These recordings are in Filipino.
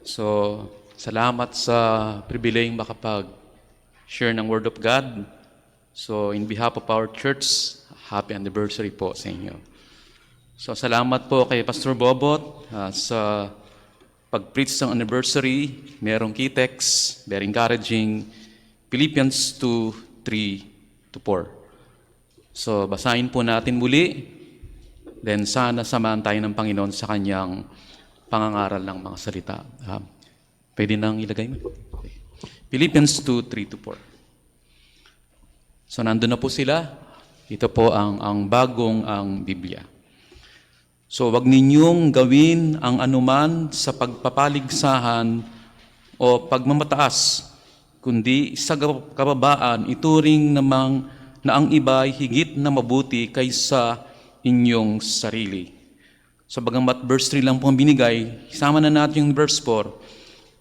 So, salamat sa pribileheng makapag-share ng Word of God. So, in behalf of our church, happy anniversary po sa inyo. So, salamat po kay Pastor Bobot sa pag-preach ng anniversary. Merong key text, very encouraging, Philippians 2:3-4. So, basahin po natin muli. Then, sana samahan tayo ng Panginoon sa kanyang pangangaral ng mga salita. Pwede nang ilagay mo? Okay. Philippians 2:3-4. So, nandun na po sila. Ito po ang bagong ang Biblia. So, wag ninyong gawin ang anuman sa pagpapaligsahan o pagmamataas, kundi sa kababaan, ituring namang na ang iba ay higit na mabuti kaysa inyong sarili. So, bagamat verse 3 lang po ang binigay, isama na natin yung verse 4.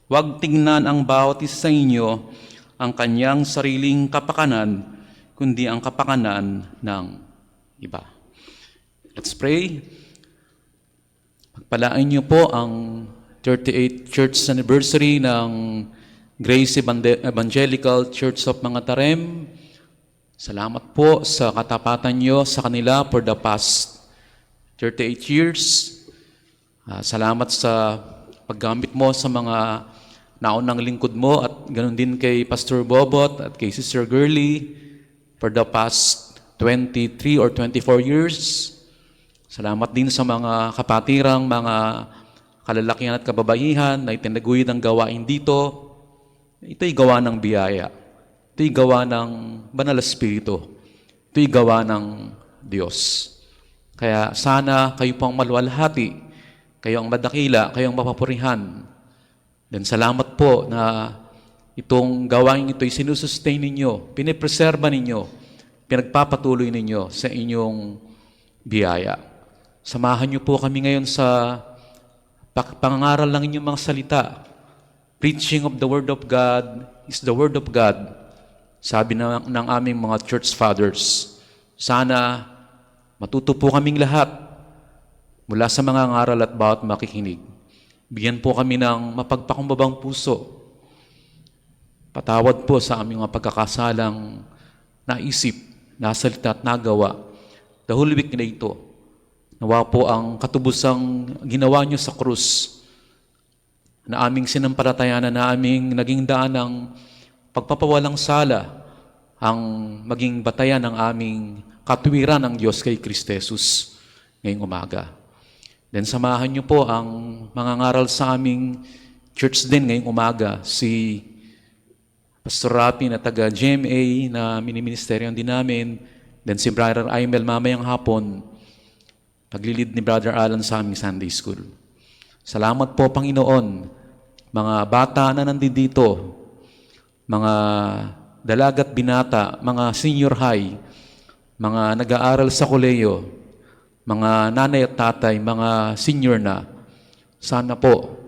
Huwag tingnan ang bawat isa sa inyo ang kanyang sariling kapakanan, kundi ang kapakanan ng iba. Let's pray. Pagpalain niyo po ang 38th Church Anniversary ng Grace Evangelical Church of Mangatarem. Salamat po sa katapatan niyo sa kanila for the past 38 years. Salamat sa paggamit mo sa mga naunang lingkod mo at ganoon din kay Pastor Bobot at kay Sister Girly for the past 23 or 24 years. Salamat din sa mga kapatirang, mga kalalakihan at kababaihan na itinaguyod ang gawain dito. Ito'y gawa ng biyaya. Ito'y gawa ng Banal Espiritu. Ito'y gawa ng Diyos. Kaya sana kayo pong maluwalhati, kayo ang madakila, kayo ang mapapurihan. Dan salamat po na itong gawain ito'y sinusustain ninyo, pinipreserba ninyo, pinagpapatuloy ninyo sa inyong biyaya. Samahan niyo po kami ngayon sa pangangaral ng inyong mga salita. Preaching of the Word of God is the Word of God. Sabi ng aming mga church fathers. Sana matuto po kaming lahat mula sa mga ngaral at bawat makikinig. Bigyan po kami ng mapagpakumbabang puso. Patawad po sa aming mga pagkakasalang naisip, nasalita at nagawa. The whole week na ito. Nawa po ang katubusang ginawa niyo sa krus na aming sinampalatayanan, na aming naging daan ng pagpapawalang sala, ang maging batayan ng aming katuwiran ng Diyos kay Kristo Jesus ngayong umaga. Then samahan niyo po ang mga ngaral sa aming church din ngayong umaga, si Pastor Rapi na taga GMA na miniministeryo din namin, then si Brother Aimel mamayang hapon, paglilid ni Brother Alan sa aming Sunday School. Salamat po, Panginoon, mga bata na nandito, mga dalagat binata, mga senior high, mga nag-aaral sa koleyo, mga nanay at tatay, mga senior na, sana po,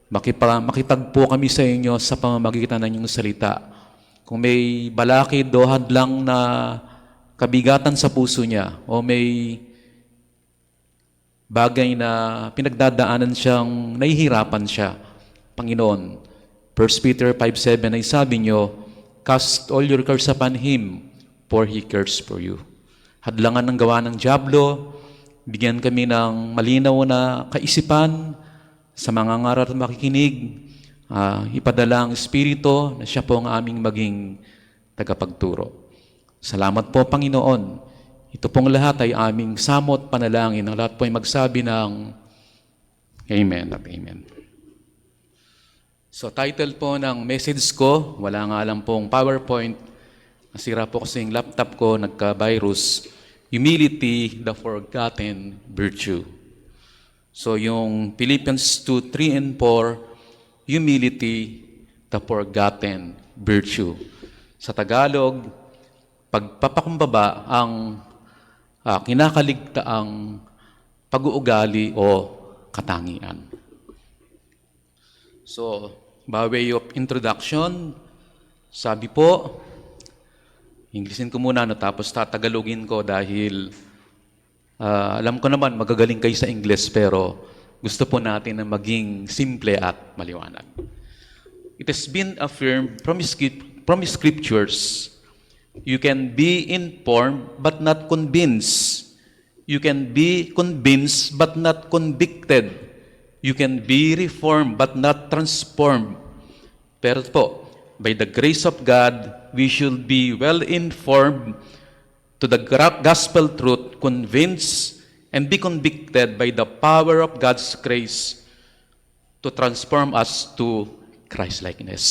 makitagpo kami sa inyo sa pamamagitan ng inyong salita. Kung may balakid o hadlang na kabigatan sa puso niya, o may bagay na pinagdadaanan siyang nahihirapan siya, Panginoon, 1 Peter 5:7 ay sabi niyo, cast all your cares upon Him, for He cares for you. Hadlangan ng gawa ng dyablo, bigyan kami ng malinaw na kaisipan sa mga ngaral at makikinig, ipadala ang Espiritu na siya po ang aming maging tagapagturo. Salamat po, Panginoon. Ito pong lahat ay aming samot panalangin. Ang lahat po ay magsabi ng Amen at Amen. So, title po ng message ko, wala nga lang pong PowerPoint. Nasira po kasi yung laptop ko, nagka-virus. Humility, the forgotten virtue. So, yung Philippians 2:3-4, humility, the forgotten virtue. Sa Tagalog, pagpapakumbaba ang kinakaligtaang pag-uugali o katangian. So, by way of introduction, sabi po, Englishin ko muna, tapos tatagalogin ko dahil alam ko naman magagaling kayo sa English, pero gusto po natin na maging simple at maliwanag. It has been affirmed from Scriptures, you can be informed but not convinced. You can be convinced but not convicted. You can be reformed but not transformed. Pero po, by the grace of God, we should be well informed to the gospel truth, convinced and be convicted by the power of God's grace to transform us to Christ-likeness.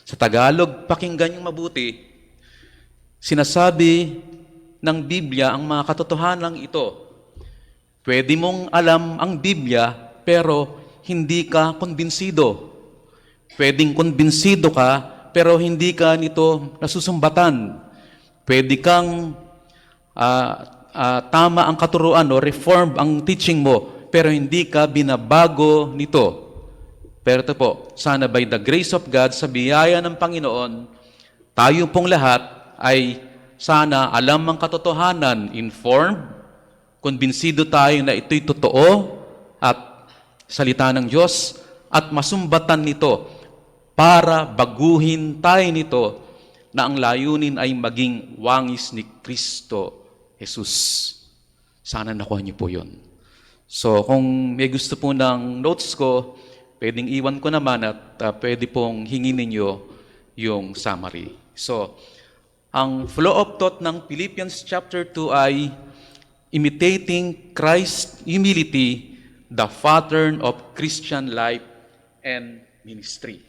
Sa Tagalog, pakinggan yung mabuti, sinasabi ng Biblia ang mga katotohanan ito. Pwede mong alam ang Biblia, pero hindi ka konbinsido. Pwedeng konbinsido ka, pero hindi ka nito nasusumbatan. Pwede kang tama ang katuruan o reform ang teaching mo, pero hindi ka binabago nito. Pero ito po, sana by the grace of God, sa biyaya ng Panginoon, tayo pong lahat ay sana alam ang katotohanan, informed, konbinsido tayo na ito'y totoo at salita ng Diyos, at masumbatan nito para baguhin tayo nito na ang layunin ay maging wangis ni Kristo Jesus. Sana nakuha niyo po yun. So kung may gusto po ng notes ko, pwedeng iwan ko naman at pwede pong hingin ninyo yung summary. So, ang flow of thought ng Philippians chapter 2 ay imitating Christ's humility, the pattern of Christian life and ministry.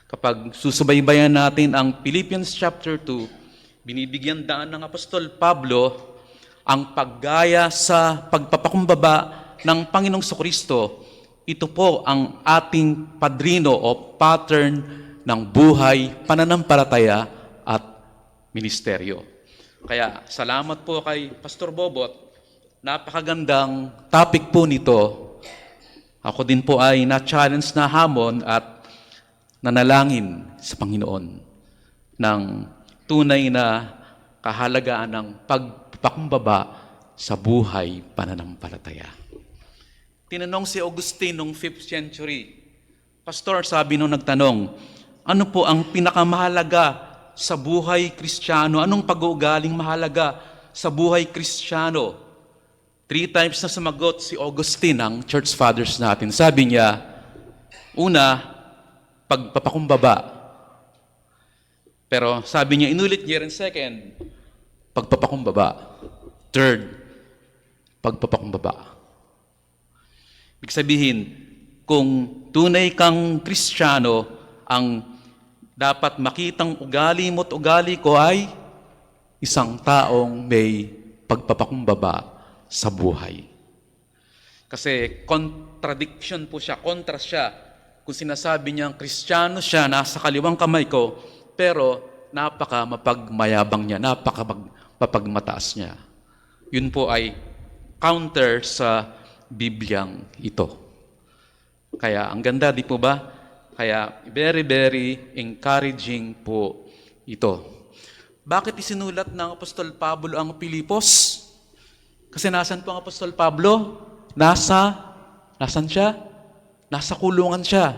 Kapag susubaybayan natin ang Philippians chapter 2, binibigyan daan ng Apostol Pablo ang paggaya sa pagpapakumbaba ng Panginoong Kristo. Ito po ang ating padrino o pattern ng buhay, pananampalataya at ministeryo. Kaya salamat po kay Pastor Bobot. Napakagandang topic po nito. Ako din po ay na-challenge na hamon at nanalangin sa Panginoon ng tunay na kahalagaan ng pagpapakumbaba sa buhay pananampalataya. Tinanong si Augustine noong 5th century, Pastor, sabi nung nagtanong, ano po ang pinakamahalaga sa buhay Kristiyano? Anong pag-uugaling mahalaga sa buhay Kristiyano? 3 times na sumagot si Augustine, ang church fathers natin. Sabi niya, una, pagpapakumbaba. Pero sabi niya, inulit niya rin second, pagpapakumbaba. Third, pagpapakumbaba. Ibig sabihin, kung tunay kang Kristiyano, ang dapat makitang ugali mo't ugali ko ay isang taong may pagpapakumbaba sa buhay. Kasi contradiction po siya, kontra siya. Kung sinasabi niyang Kristiyano siya, nasa kaliwang kamay ko, pero napaka-mapagmayabang niya, napaka-mapagmataas niya. Yun po ay counter sa Bibliang ito. Kaya ang ganda, di po ba? Kaya very, very encouraging po ito. Bakit isinulat ng Apostol Pablo ang Pilipos? Kasi nasan po ang Apostol Pablo? Nasan siya? Nasa kulungan siya.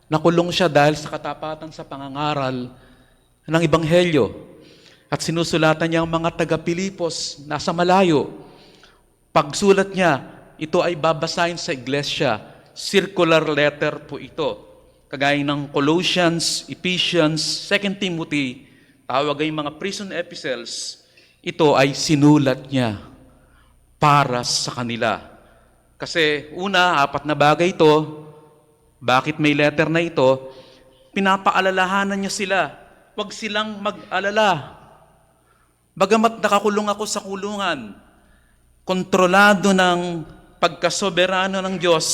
Nakulong siya dahil sa katapatan sa pangangaral ng Ebanghelyo. At sinusulatan niya ang mga taga-Pilipos, nasa malayo. Pagsulat niya, ito ay babasahin sa iglesia. Circular letter po ito. Kagaya ng Colossians, Ephesians, 2 Timothy, tawag ay mga prison epistles, ito ay sinulat niya para sa kanila. Kasi una, 4 na bagay ito. Bakit may letter na ito? Pinapaalalahanan niya sila. Huwag silang mag-alala. Bagamat nakakulong ako sa kulungan, kontrolado ng pagkasoberano ng Diyos,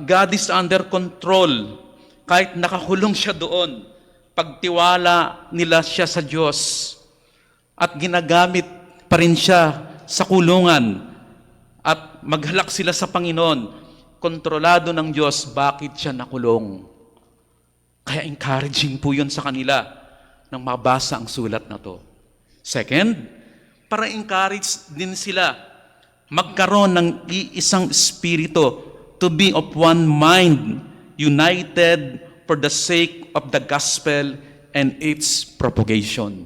God is under control. Kahit nakakulong siya doon, pagtiwala nila siya sa Diyos at ginagamit pa rin siya sa kulungan at maghalak sila sa Panginoon, kontrolado ng Diyos, bakit siya nakulong? Kaya encouraging po yun sa kanila nang mabasa ang sulat na to. Second, para encourage din sila magkaroon ng iisang espiritu, to be of one mind, united for the sake of the gospel and its propagation.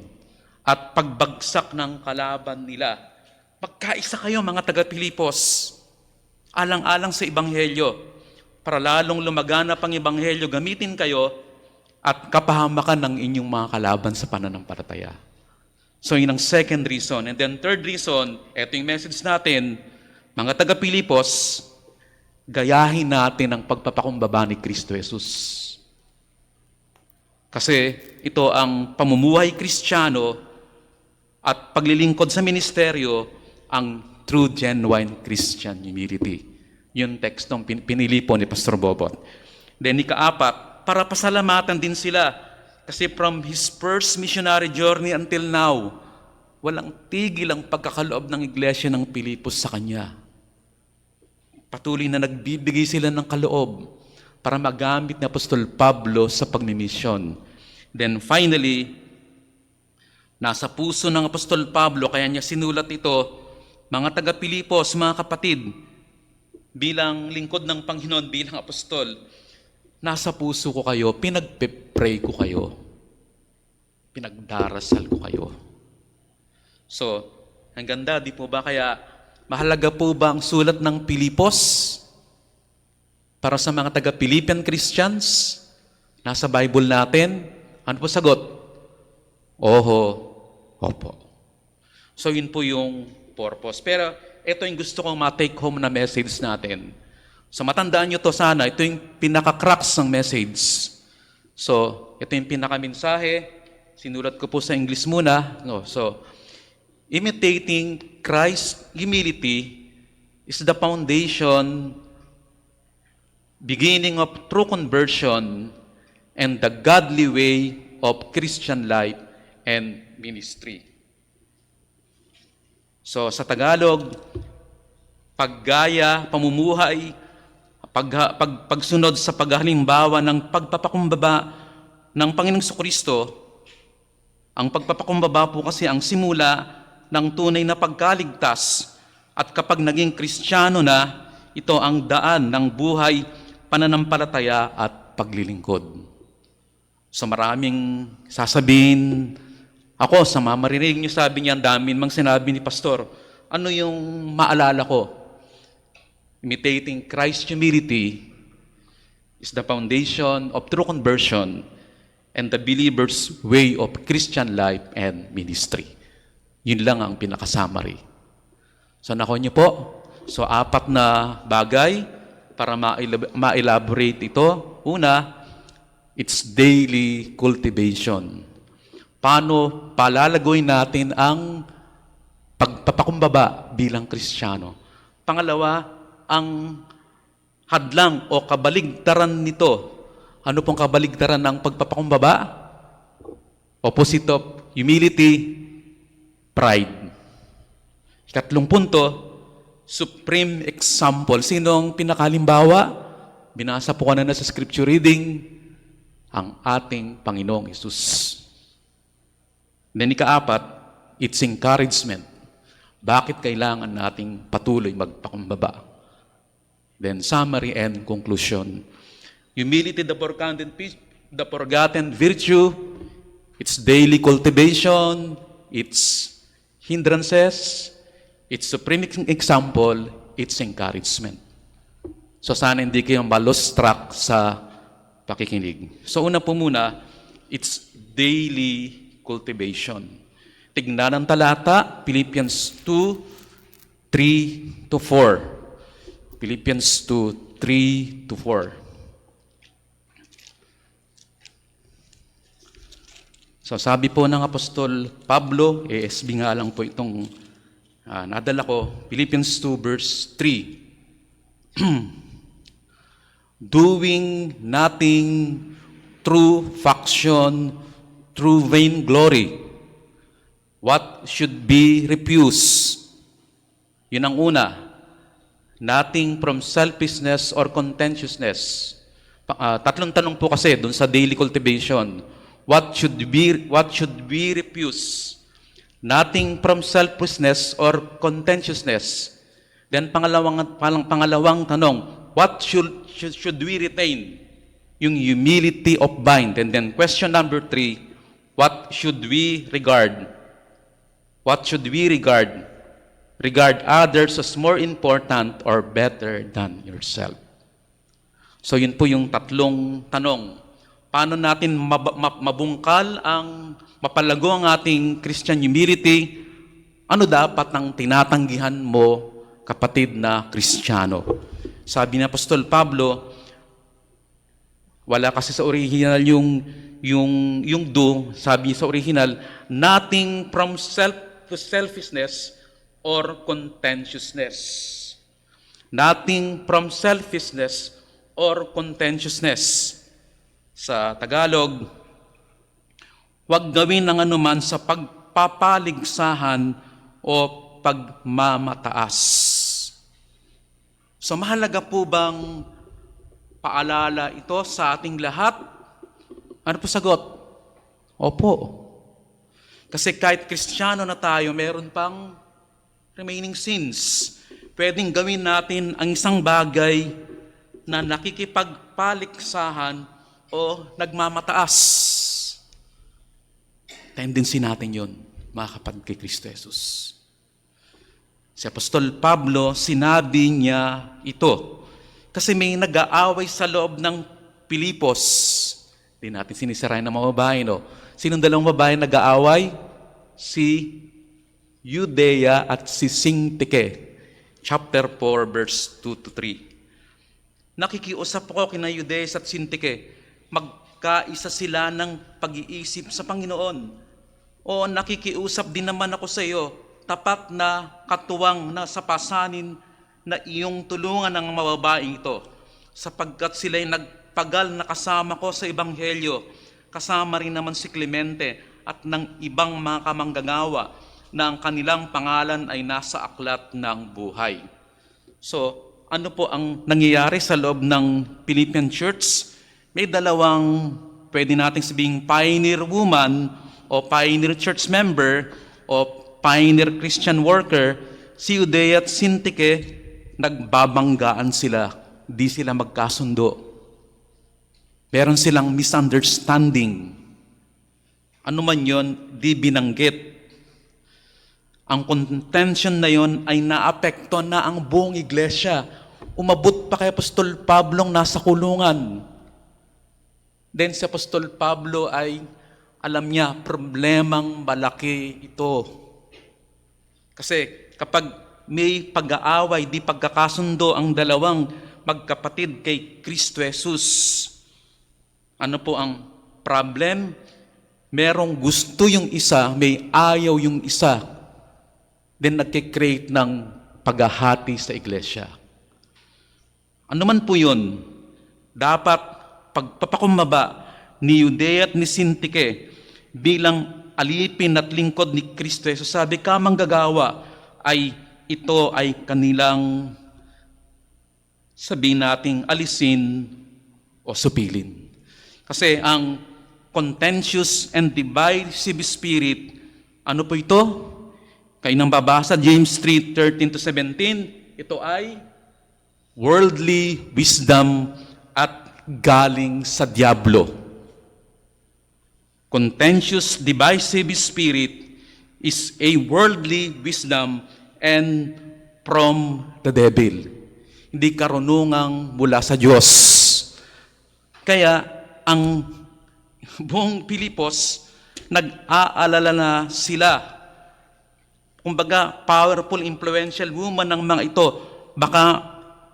At pagbagsak ng kalaban nila, magkaisa kayo mga taga-Pilipos, alang-alang sa Ebanghelyo, para lalong lumaganap ang Ebanghelyo, gamitin kayo at kapahamakan ng inyong mga kalaban sa pananampalataya. So yun ang second reason. And then third reason, ito yung message natin, mga taga-Pilipos, gayahin natin ang pagpapakumbaba ni Kristo Jesus. Kasi ito ang pamumuhay Kristiyano at paglilingkod sa ministeryo, ang true, genuine Christian humility. Yung tekstong pinili po ni Pastor Bobot. Then ikaapat, para pasalamatan din sila. Kasi from his first missionary journey until now, walang tigil ang pagkakaloob ng iglesia ng Pilipos sa kanya. Patuloy na nagbibigay sila ng kaloob para magamit ni Apostol Pablo sa pagmimisyon. Then finally, nasa puso ng Apostol Pablo, kaya niya sinulat ito, mga taga-Pilipos, mga kapatid, bilang lingkod ng Panginoon, bilang apostol, nasa puso ko kayo, pinagpe-pray ko kayo, pinagdarasal ko kayo. So, ang ganda, di po ba? Kaya, mahalaga po ba ang sulat ng Pilipos para sa mga taga-Philippian Christians? Nasa Bible natin. Ano po sagot? Oho, opo. So, yun po yung purpose. Pero, ito yung gusto kong ma-take home na message natin. So matandaan nyo to sana, ito yung pinaka-crux ng message. So, ito yung pinaka-mensahe. Sinulat ko po sa English muna. No, so, imitating Christ's humility is the foundation, beginning of true conversion, and the godly way of Christian life and ministry. So, sa Tagalog, paggaya, pamumuhay, pagsunod sa paghalimbawa ng pagpapakumbaba ng Panginoong Kristo. Ang pagpapakumbaba po kasi ang simula ng tunay na pagkaligtas, at kapag naging Kristiyano na, ito ang daan ng buhay, pananampalataya at paglilingkod. So maraming sasabihin, ako sa mamarinig niyo, sabi niya, ang dami mang sinabi ni Pastor, ano yung maalala ko? Imitating Christ's humility is the foundation of true conversion and the believer's way of Christian life and ministry. Yun lang ang pinaka-summary. So nako niyo po. So 4 na bagay para ma-elaborate ito. Una, it's daily cultivation. Paano palalagoy natin ang pagpapakumbaba bilang Kristiyano? Pangalawa, ang hadlang o kabaligtaran nito. Ano pong kabaligtaran ng pagpapakumbaba? Opposite of humility, pride. Ikatlong punto, supreme example. Sinong pinakalimbawa? Binasa po kanina sa scripture reading, ang ating Panginoong Hesus. Then ika-4, it's encouragement. Bakit kailangan nating patuloy magpakumbaba? Then summary and conclusion. Humility, the forgotten virtue, its daily cultivation, its hindrances, its supreme example, its encouragement. So sana hindi kayo ma-lost track sa pakikinig. So una po muna, its daily cultivation. Tignan ang talata, Philippians 2, 3 to 4. Philippians 2, 3 to 4. So sabi po ng Apostol Pablo, ESB nga lang po itong nadala ko, Philippians 2 verse 3. Doing nothing through faction, through vain glory, what should be refused? Yun ang una. Nothing from selfishness or contentiousness. Tatlong tanong po kasi dun sa daily cultivation. What should be refused? Nothing from selfishness or contentiousness. Then pangalawang tanong, what should we retain? Yung humility of mind. And then question number 3, what should we regard? What should we regard? Regard others as more important or better than yourself. So yun po yung tatlong tanong. Paano natin mabungkal mapalago ang ating Christian humility? Ano dapat ang tinatanggihan mo, kapatid na Kristiyano? Sabi ni Apostol Pablo, wala kasi sa original yung do, sabi sa original, nothing from self to selfishness or contentiousness. Nothing from selfishness or contentiousness. Sa Tagalog, huwag gawin ng anuman sa pagpapaligsahan o pagmamataas. So mahalaga po bang paalala ito sa ating lahat? Ano po sagot? Opo. Kasi kahit Kristiyano na tayo, meron pang remaining sins. Pwedeng gawin natin ang isang bagay na nakikipagpaligsahan o nagmamataas. Tendency natin yun, mga kapatid kay Kristo Jesus. Si Apostol Pablo, sinabi niya ito. Kasi may nag-aaway sa loob ng Pilipos. Hindi natin sinisirayan ng mga babae, no? Sinong dalawang babae nag-aaway? Si Judea at si Syntyche. Chapter 4, verse 2 to 3. Nakikiusap ako kina Judea at Syntyche. Magkaisa sila ng pag-iisip sa Panginoon. O nakikiusap din naman ako sa iyo, tapat na katuwang na sa pasanin na iyong tulungan ng mababaeng ito, sapagkat sila'y nagpagal na kasama ko sa Ebanghelyo, kasama rin naman si Clemente at ng ibang mga kamanggagawa na ang kanilang pangalan ay nasa aklat ng buhay. So, ano po ang nangyayari sa loob ng Philippian Church? May dalawang pwede nating sabihing pioneer woman o pioneer church member o pioneer Christian worker, si Judea at Syntyche, nagbabanggaan sila, di sila magkasundo. Meron silang misunderstanding. Ano man yon, di binanggit. Ang contention na yon ay naapekto na ang buong iglesia. Umabot pa kay Apostol Pablong nasa kulungan. Then si Apostol Pablo ay, alam niya, problemang malaki ito. Kasi kapag may pag-aaway, di pagkakasundo ang dalawang magkapatid kay Kristo Jesus, ano po ang problem? Merong gusto yung isa, may ayaw yung isa. Then nagkikreate ng paghahati sa iglesia. Ano man po yun, dapat pagpapakumbaba ni Judea at ni Syntyche bilang alipin at lingkod ni Kristo Jesus, sabi, kamanggagawa ay ito ay kanilang sabihin nating alisin o supilin. Kasi ang contentious and divisive spirit, ano po ito? Kayo nang babasa, James 3:13-17, ito ay worldly wisdom at galing sa diablo. Contentious, divisive spirit is a worldly wisdom and from the devil. Hindi karunungang mula sa Diyos. Kaya ang buong Pilipos, nag-aalala na sila. Kumbaga, powerful, influential woman ng mga ito, baka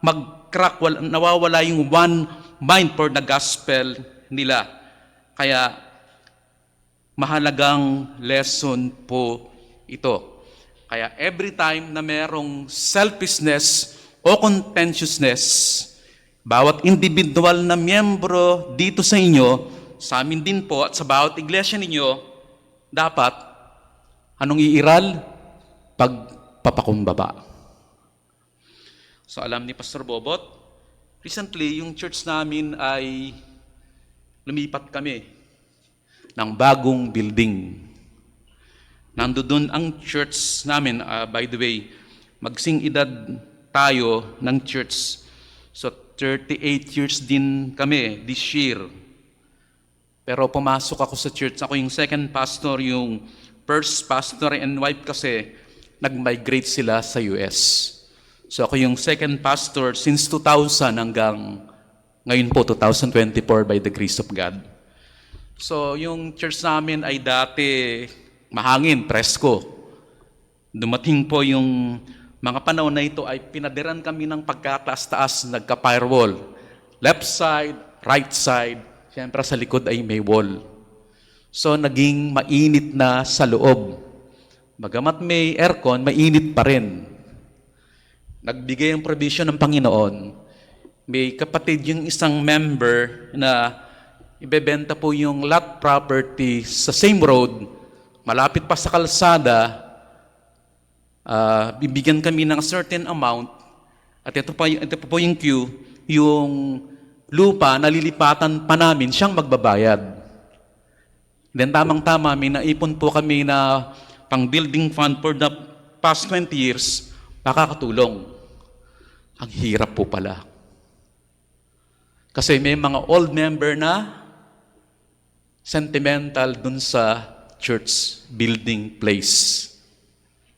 mag-crack, nawawala yung one mind for the gospel nila. Kaya, mahalagang lesson po ito. Kaya every time na merong selfishness o contentiousness, bawat individual na miyembro dito sa inyo, sa amin din po at sa bawat iglesia ninyo, dapat anong iiral? Pagpapakumbaba. So alam ni Pastor Bobot, recently yung church namin ay lumipat kami ng bagong building. Nandoon ang church namin, by the way, magsing edad tayo ng church. So 38 years din kami this year. Pero pumasok ako sa church. Ako yung second pastor, yung first pastor and wife kasi nag-migrate sila sa US. So ako yung second pastor since 2000 hanggang ngayon po 2024 by the grace of God. So yung church namin ay dati mahangin, presko. Dumating po yung mga panahon na ito ay pinadiran kami ng pagkataas-taas, nagka-firewall. Left side, right side, siyempre sa likod ay may wall. So naging mainit na sa loob. Bagamat may aircon, mainit pa rin. Nagbigay ang provision ng Panginoon. May kapatid yung isang member na ibebenta po yung lot property sa same road, malapit pa sa kalsada, bibigyan kami ng certain amount, at ito po yung queue, yung lupa, nalilipatan pa namin, siyang magbabayad. Then tamang-tama, may naipon po kami na pang building fund for the past 20 years, makakatulong. Ang hirap po pala. Kasi may mga old member na sentimental dun sa church building place.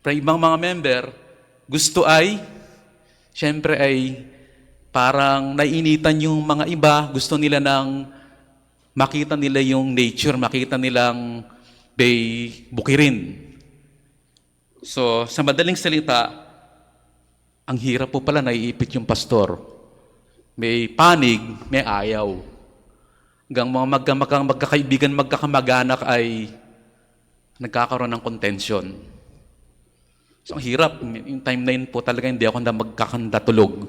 Pero ibang mga member, gusto ay, siyempre ay parang naiinitan yung mga iba, gusto nila ng makita nila yung nature, makita nilang may bukirin. So, sa madaling salita, ang hirap po pala naiipit yung pastor. May panig, may ayaw. Hanggang mga magkakaibigan, magkakamag-anak ay nagkakaroon ng contention. So, ang hirap. Yung time na yun po talaga hindi ako na magkakandatulog.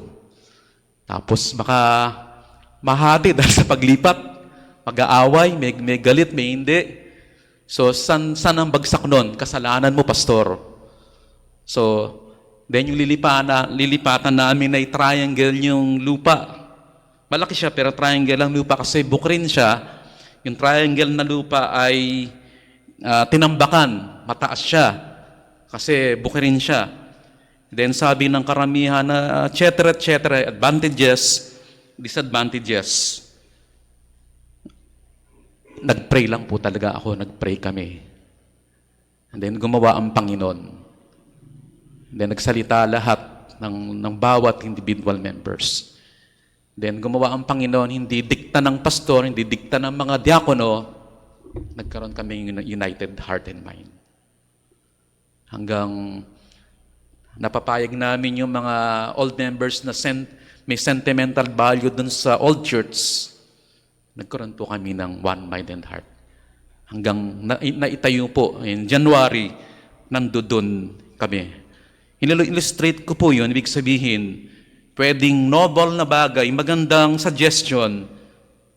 Tapos baka mahati dahil sa paglipat, mag-aaway, may galit, may hindi. So, san ang bagsak nun? Kasalanan mo, pastor. So, then yung lilipatan namin ay triangle yung lupa. Malaki siya pero triangle ang lupa kasi bukrin siya. Yung triangle na lupa ay tinambakan, mataas siya. Kasi bukirin siya. Then sabi ng karamihan na etc. advantages, disadvantages. Nag-pray lang po talaga ako, nag-pray kami. And then gumawa ang Panginoon. And then nagsalita lahat ng bawat individual members. Then gumawa ang Panginoon, hindi dikta ng pastor, hindi dikta ng mga diakono, nagkaroon kami united heart and mind. Hanggang napapayag namin yung mga old members na may sentimental value dun sa old church, nagkaroon po kami ng one mind and heart. Hanggang naitayo po, in January, nandoon kami. Illustrate ko po yun, ibig sabihin, pwedeng noble na bagay, magandang suggestion,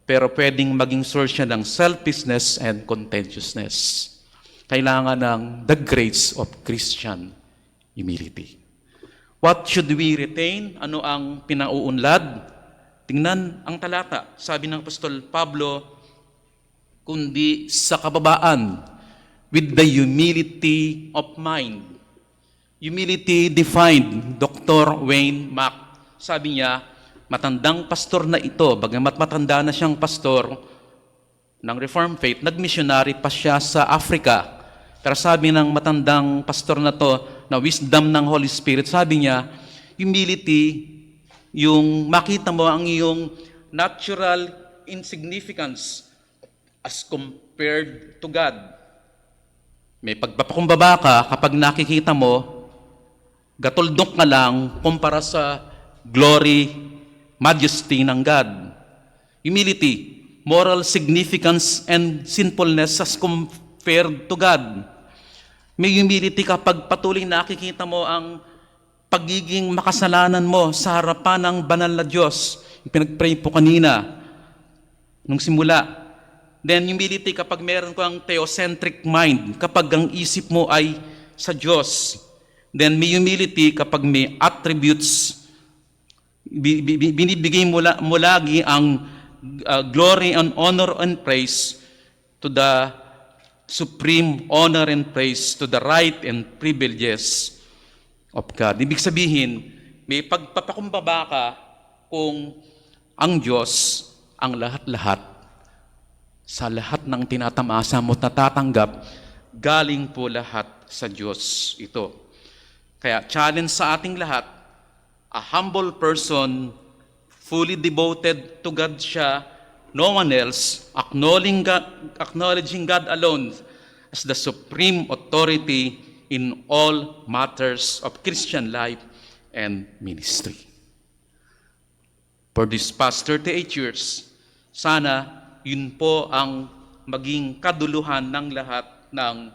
pero pwedeng maging source siya ng selfishness and contentiousness. Kailangan ng the grace of Christian humility. What should we retain? Ano ang pinauunlad? Tingnan ang talata. Sabi ng Apostol Pablo, kundi sa kababaan, with the humility of mind. Humility defined, Dr. Wayne Mack. Sabi niya, matandang pastor na ito, bagamat matanda na siyang pastor ng Reformed Faith, nag-missionary pa siya sa Africa. Pero sabi ng matandang pastor na to, na wisdom ng Holy Spirit, sabi niya, humility, yung makita mo ang iyong natural insignificance as compared to God. May pagpapakumbaba ka, kapag nakikita mo, gatuldok ka lang kumpara sa glory, majesty ng God. Humility, moral significance and sinfulness as compared to God. May humility kapag patuloy nakikita mo ang pagiging makasalanan mo sa harapan ng banal na Diyos. Yung pinag-pray po kanina, nung simula. Then humility kapag meron kang theocentric mind, kapag ang isip mo ay sa Diyos. Then may humility kapag may attributes, binibigay mo lagi ang glory and honor and praise to the supreme honor and praise to the right and privileges of God. Ibig sabihin, may pagpapakumbaba ka kung ang Diyos ang lahat-lahat sa lahat ng tinatamasa mo at natatanggap, galing po lahat sa Diyos ito. Kaya challenge sa ating lahat, a humble person, fully devoted to God siya, no one else, acknowledging God alone as the supreme authority in all matters of Christian life and ministry. For this past 38 years, sana yun po ang maging kaduluhan ng lahat ng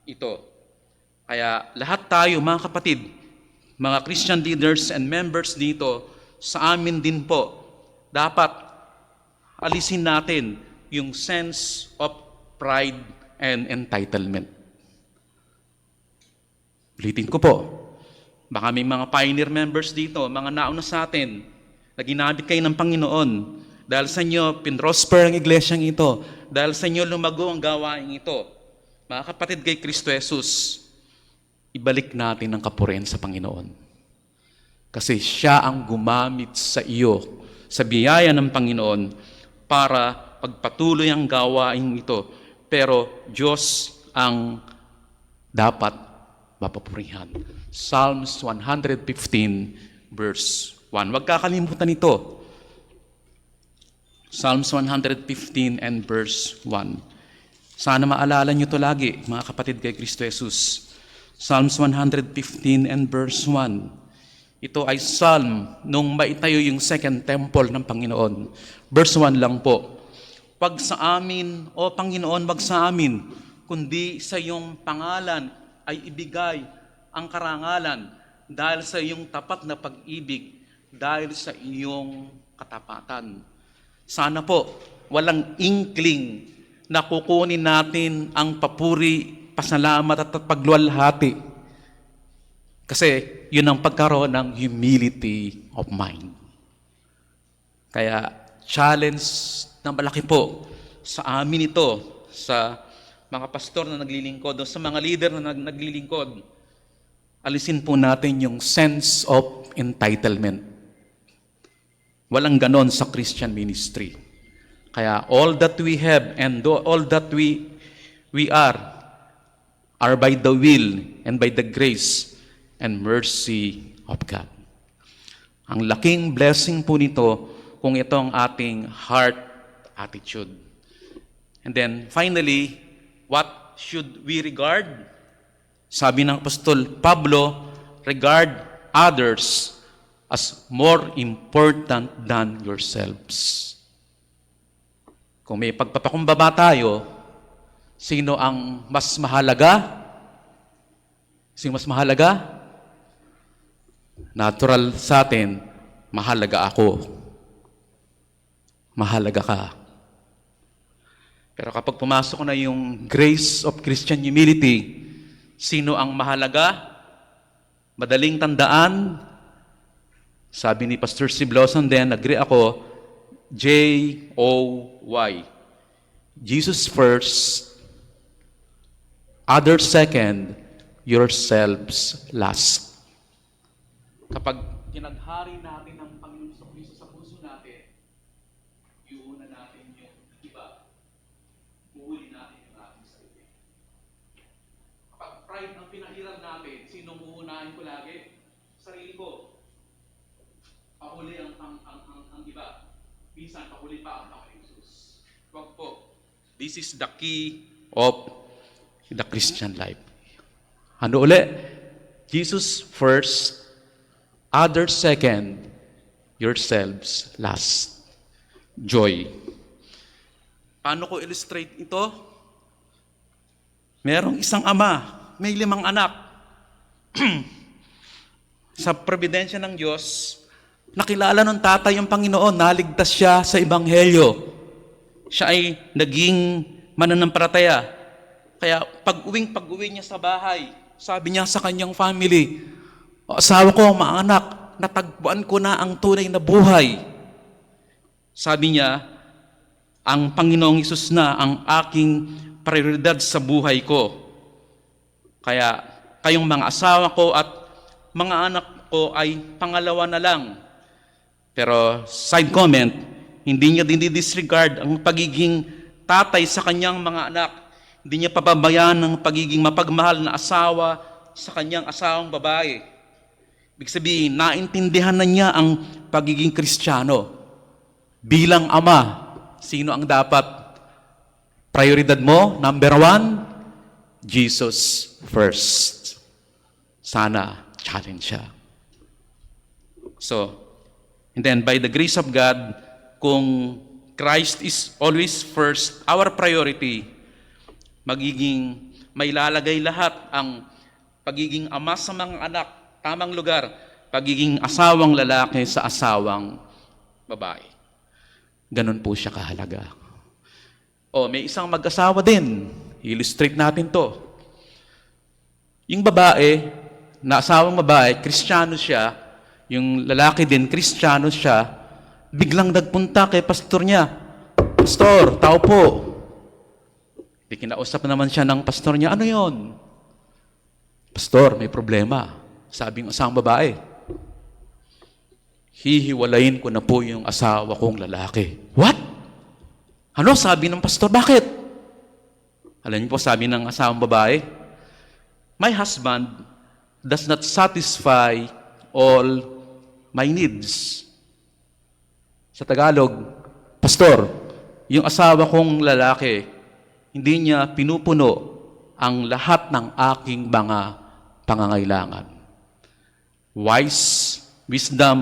ito. Kaya lahat tayo, mga kapatid, mga Christian leaders and members dito, sa amin din po, dapat alisin natin yung sense of pride and entitlement. Ulitin ko po, baka may mga pioneer members dito, mga nauna sa atin, na ginamit kayo ng Panginoon. Dahil sa inyo, pinrosper ang iglesyang ito. Dahil sa inyo, lumago ang gawain ito. Mga kapatid kay Kristo Jesus, ibalik natin ang kapurihan sa Panginoon. Kasi siya ang gumamit sa iyo, sa biyaya ng Panginoon, para pagpatuloy ang gawain ito. Pero Diyos ang dapat mapapurihan. Psalms 115 verse 1. Huwag kakalimutan ito. Psalms 115 and verse 1. Sana maalala nyo ito lagi, mga kapatid kay Kristo Jesus. Psalms 115 and verse 1. Ito ay psalm nung maitayo yung second temple ng Panginoon. Verse 1 lang po. Wag sa amin, O Panginoon, wag sa amin, kundi sa iyong pangalan ay ibigay ang karangalan dahil sa iyong tapat na pag-ibig, dahil sa iyong katapatan. Sana po, walang inkling na kukunin natin ang papuri, pasalamat at pagluwalhati. Kasi yun ang pagkaroon ng humility of mind. Kaya challenge na malaki po sa amin ito, sa mga pastor na naglilingkod o sa mga leader na naglilingkod. Alisin po natin yung sense of entitlement. Walang ganon sa Christian ministry. Kaya all that we have and all that we are by the will and by the grace and mercy of God. Ang laking blessing po nito kung ito ang ating heart attitude. And then finally, what should we regard? Sabi ng Apostol Pablo, regard others as more important than yourselves. Kung may pagpapakumbaba tayo, sino ang mas mahalaga? Sino mas mahalaga? Natural sa atin, mahalaga ako. Mahalaga ka. Pero kapag pumasok na yung grace of Christian humility, sino ang mahalaga? Madaling tandaan, sabi ni Pastor Steve Lawson din, agree ako, J-O-Y. Jesus first, others second, yourselves last. Kapag tinaghari natin ang Panginoon sa Kristo sa puso natin, iuna natin yung iba. Uhuli natin yung ating sarili. Kapag pride ang pinahiran natin, sinong uunahin ko lagi? Sarili ko. Pahuli ang iba. Minsan, pahuli pa ang Panginoon Jesus. Wag po. This is the key of the Christian life. Ano uli? Jesus first, others second, yourselves last. Joy. Paano ko illustrate ito? Merong isang ama, may 5 anak. Sa providensya ng Diyos, nakilala ng tatay ang Panginoon, naligtas siya sa Ebanghelyo. Siya ay naging mananampalataya. Kaya pag-uwi niya sa bahay, sabi niya sa kanyang family, asawa ko, mga anak, natagpuan ko na ang tunay na buhay. Sabi niya, ang Panginoong Hesus na ang aking prioridad sa buhay ko. Kaya kayong mga asawa ko at mga anak ko ay pangalawa na lang. Pero side comment, hindi niya dinidisregard ang pagiging tatay sa kanyang mga anak. Hindi niya pababayaan ng pagiging mapagmahal na asawa sa kanyang asawang babae. Ibig sabihin, naintindihan na niya ang pagiging Kristiyano. Bilang ama, sino ang dapat prioridad mo? Number 1, Jesus first. Sana challenge siya. So, and then by the grace of God, kung Christ is always first, our priority, magiging may lalagay lahat ang pagiging ama sa mga anak, tamang lugar, pagiging asawang lalaki sa asawang babae. Ganun po siya kahalaga. May isang mag-asawa din. Illustrate natin to. Yung babae, na asawang babae, Kristiyano siya, yung lalaki din, Kristiyano siya, biglang nagpunta kay pastor niya. Pastor, tao po. Di kinausap naman siya ng pastor niya, ano yon? Pastor, may problema. Sabi ng asawang babae, hihiwalayin ko na po yung asawa kong lalaki. What? Ano? Sabi ng pastor, bakit? Alam niyo po, sabi ng asawang babae, my husband does not satisfy all my needs. Sa Tagalog, pastor, yung asawa kong lalaki, hindi niya pinupuno ang lahat ng aking mga pangangailangan. Wisdom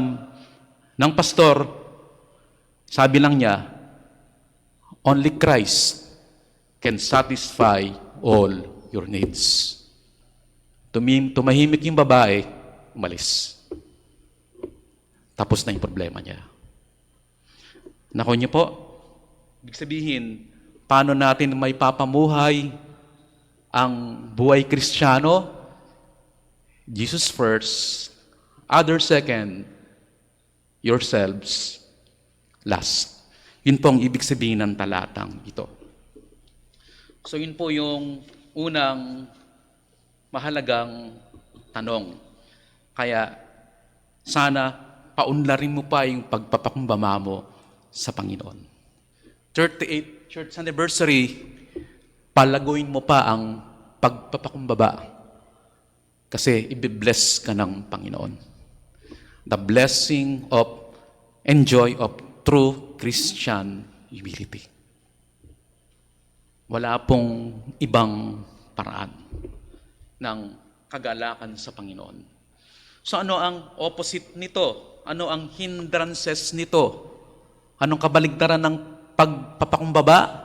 ng pastor, sabi lang niya, only Christ can satisfy all your needs. Tumahimik yung babae, umalis. Tapos na yung problema niya. Nako niyo po, ibig sabihin, paano natin may papamuhay ang buhay Kristiyano? Jesus first, others second, yourselves last. Yun po ang ibig sabihin ng talatang ito. So yun po yung unang mahalagang tanong. Kaya sana paunlarin mo pa yung pagpapakumbaba mo sa Panginoon. 38th Church Anniversary, palaguin mo pa ang pagpapakumbaba kasi ibibless ka ng Panginoon. The blessing of and joy of true Christian humility. Wala pong ibang paraan ng kagalakan sa Panginoon. So ano ang opposite nito? Ano ang hindrances nito? Anong kabaligtaran ng pagpapakumbaba?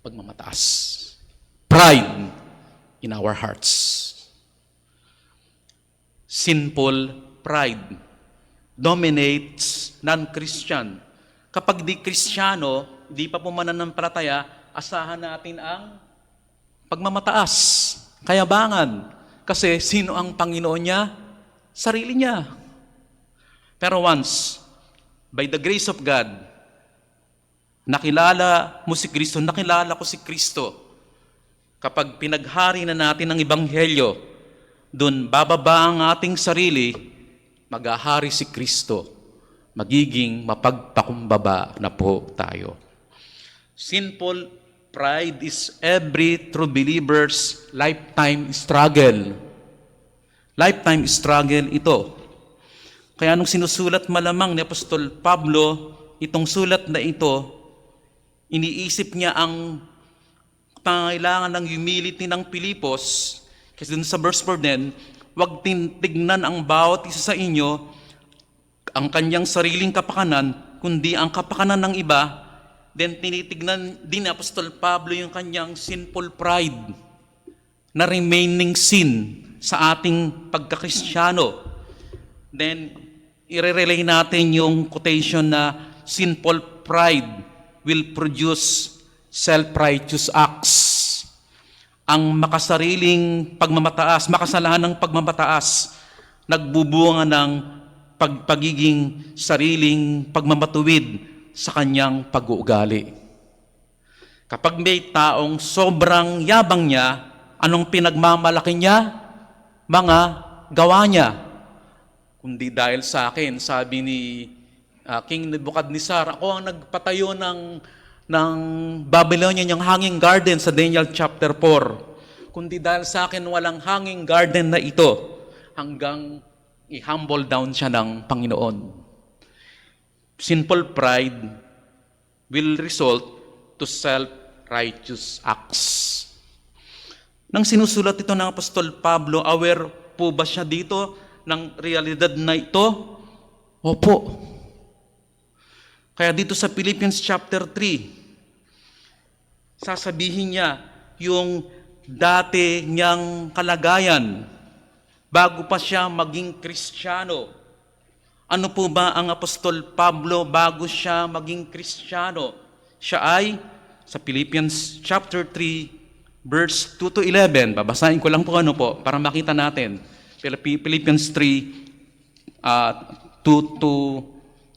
Pagmamataas. Pride in our hearts. Sinful pride dominates non-Christian. Kapag di Kristiyano, di pa po mananampalataya, asahan natin ang pagmamataas, kayabangan. Kasi sino ang Panginoon niya? Sarili niya. Pero once, by the grace of God, nakilala mo si Kristo, nakilala ko si Kristo, kapag pinaghari na natin ang Ebanghelyo, dun bababa ang ating sarili, maghahari si Kristo, magiging mapagpakumbaba na po tayo. Sinful pride is every true believer's lifetime struggle. Lifetime struggle ito. Kaya nung sinusulat malamang ni Apostol Pablo, itong sulat na ito, iniisip niya ang pangailangan ng humility ng Pilipos. Kasi dun sa verse 4 din, huwag tignan ang bawat isa sa inyo ang kanyang sariling kapakanan, kundi ang kapakanan ng iba. Then tinitignan din ni Apostol Pablo yung kanyang sinful pride na remaining sin sa ating pagkakristyano. Then i-relay natin yung quotation na sinful pride will produce self-righteous acts. Ang makasariling pagmamataas, makasalanan ng pagmamataas, nagbubunga ng pagiging sariling pagmamatuwid sa kanyang pag-uugali. Kapag may taong sobrang yabang niya, anong pinagmamalaki niya? Mga gawa niya, kundi dahil sa akin. Sabi ni King Nebuchadnezzar, ako ang nagpatayo ng Babylonian, yung hanging garden sa Daniel chapter 4. Kundi dahil sa akin, walang hanging garden na ito hanggang i-humble down siya ng Panginoon. Sinful pride will result to self-righteous acts. Nang sinusulat ito ng Apostol Pablo, aware po ba siya dito ng realidad na ito? Opo. Kaya dito sa Philippians chapter 3, sasabihin niya yung dati niyang kalagayan bago pa siya maging Kristiyano. Ano po ba ang Apostol Pablo bago siya maging Kristiyano? Siya ay, sa Philippians chapter 3, verse 2 to 11, babasahin ko lang po para makita natin. Philippians 3, 2 to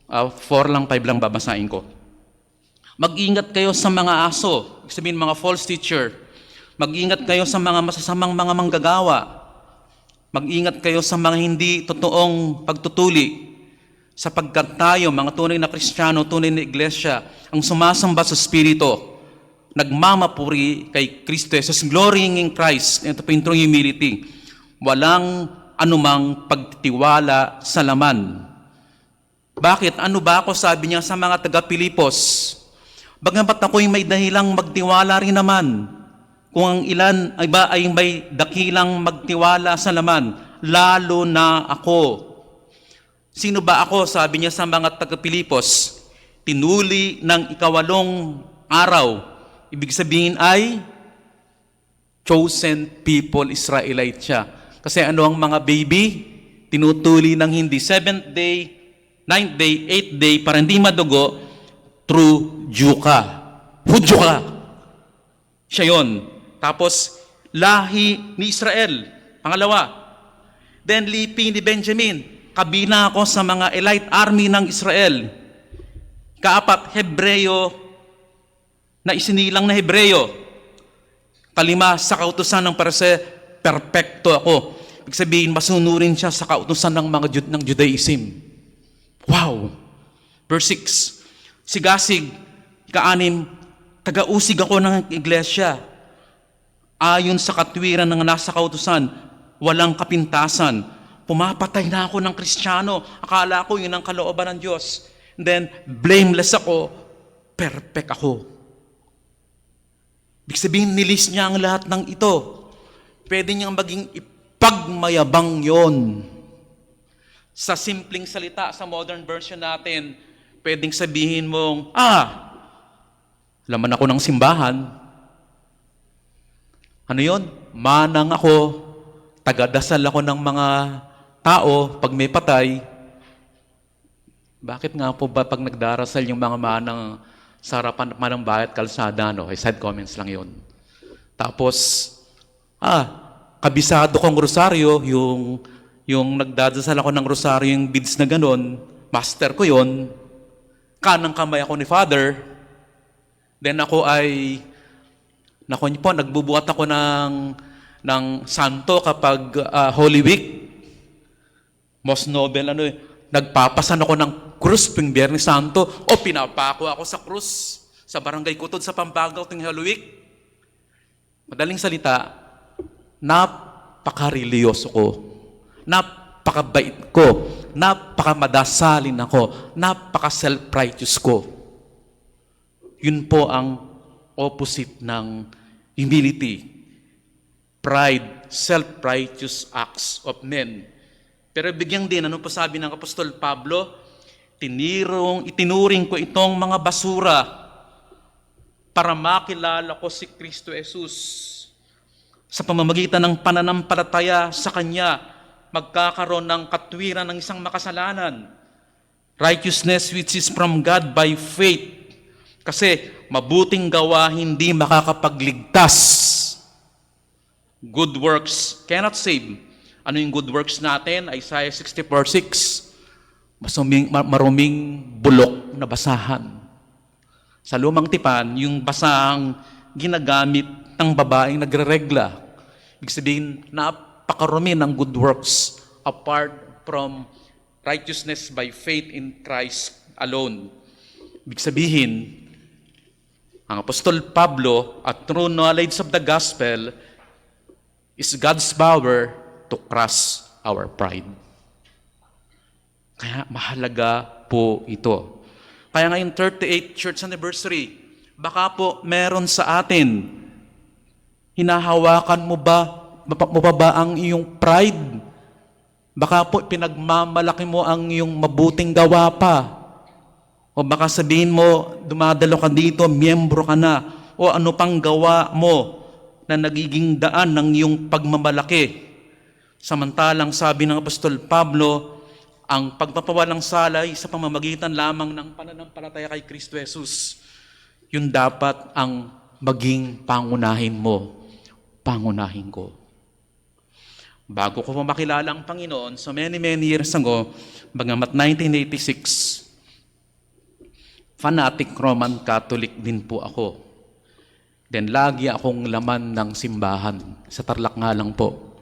4 lang, 5 lang babasahin ko. Mag-ingat kayo sa mga aso, ibig sabihin mga false teacher. Mag-ingat kayo sa mga masasamang mga manggagawa. Mag-ingat kayo sa mga hindi totoong pagtutuli. Sapagkat tayo, mga tunay na Kristiyano, tunay na iglesia, ang sumasamba sa Espiritu, nagmamapuri kay Kristo Jesus, glorying in Christ, ito po yung true humility. Walang anumang pagtitiwala sa laman. Bakit? Ano ba ako, sabi niya sa mga taga-Pilipos? Bagamat ako'y may dahilang magtiwala rin naman. Kung ang ilan ay may dakilang magtiwala sa laman, lalo na ako. Sino ba ako? Sabi niya sa mga taga-Pilipos, tinuli ng 8 araw. Ibig sabihin ay chosen people, Israelite siya. Kasi ano ang mga baby? Tinutuli ng hindi 7th day, 9th day, 8th day, para hindi madugo, true Jew ka. Hudyo ka. Siya yun. Tapos, lahi ni Israel. Pangalawa. Then, lipi ni Benjamin. Kabina ako sa mga elite army ng Israel. Kaapat, Hebreyo, na isinilang na Hebreyo. Kalima, sa kautusan ng Parse, perpekto ako. Ibig sabihin, masunurin siya sa kautusan ng mga ng Judaism. Wow! Verse 6, sigasig, ika-6, taga-usig ako ng iglesia. Ayon sa katwiran ng nasa kautusan, walang kapintasan. Pumapatay na ako ng Kristiyano. Akala ko yun ang kalooban ng Diyos. And then, blameless ako, perfect ako. Ibig sabihin, nilis niya ang lahat ng ito. Pwede niyang maging ipagmayabang yon. Sa simpleng salita, sa modern version natin, pwedeng sabihin mong, laman ako ng simbahan. Ano yon? Manang ako, tagadasal ako ng mga tao pag may patay. Bakit nga po ba pag nagdarasal yung mga manang sa harapan ng bahay at kalsada, side comments lang yun. Tapos, kabisado kong rosaryo, yung nagdadasal ako ng rosaryo, yung beads na ganon, master ko yun, kanang kamay ako ni Father, then ako ay, nagbubuhat ako ng santo kapag Holy Week, most noble, nagpapasan ako ng krus tuwing Biyernes Santo o pinapako ako sa krus sa Barangay Kutod sa Pampanga tuwing Holy Week. Madaling salita, napaka-religyoso ko, napakabait ko, napaka-madasalin ako, napaka-self-righteous ko. Yun po ang opposite ng humility, pride, self-righteous acts of men. Pero bigyan din, ano pa sabi ng Apostol Pablo? Itinuring ko itong mga basura para makilala ko si Kristo Jesus. Sa pamamagitan ng pananampalataya sa Kanya, magkakaroon ng katwiran ng isang makasalanan. Righteousness which is from God by faith. Kasi mabuting gawa hindi makakapagligtas. Good works cannot save. Ano yung good works natin? Isaiah 64:6. Maruming bulok na basahan. Sa lumang tipan, yung basahang ginagamit ng babaeng nagre-regla. Ibig sabihin, napakarumi ng good works apart from righteousness by faith in Christ alone. Ibig sabihin, ang Apostol Pablo, a true knowledge of the gospel is God's power to crush our pride. Kaya mahalaga po ito. Kaya ngayong 38th church anniversary, baka po meron sa atin, hinahawakan mo pa ba ang iyong pride? Baka po pinagmamalaki mo ang iyong mabuting gawa pa. O baka sabihin mo, dumadalo ka dito, miyembro ka na, o ano pang gawa mo na nagiging daan ng iyong pagmamalaki. Samantalang sabi ng Apostol Pablo, ang pagpapawalang sala ay sa pamamagitan lamang ng pananampalataya kay Kristo Jesus. Yun dapat ang maging pangunahin mo, pangunahin ko. Bago ko makilala ang Panginoon, so many years ago, bagamat 1986, fanatic Roman Catholic din po ako. Then lagi akong laman ng simbahan. Sa Tarlac nga lang po.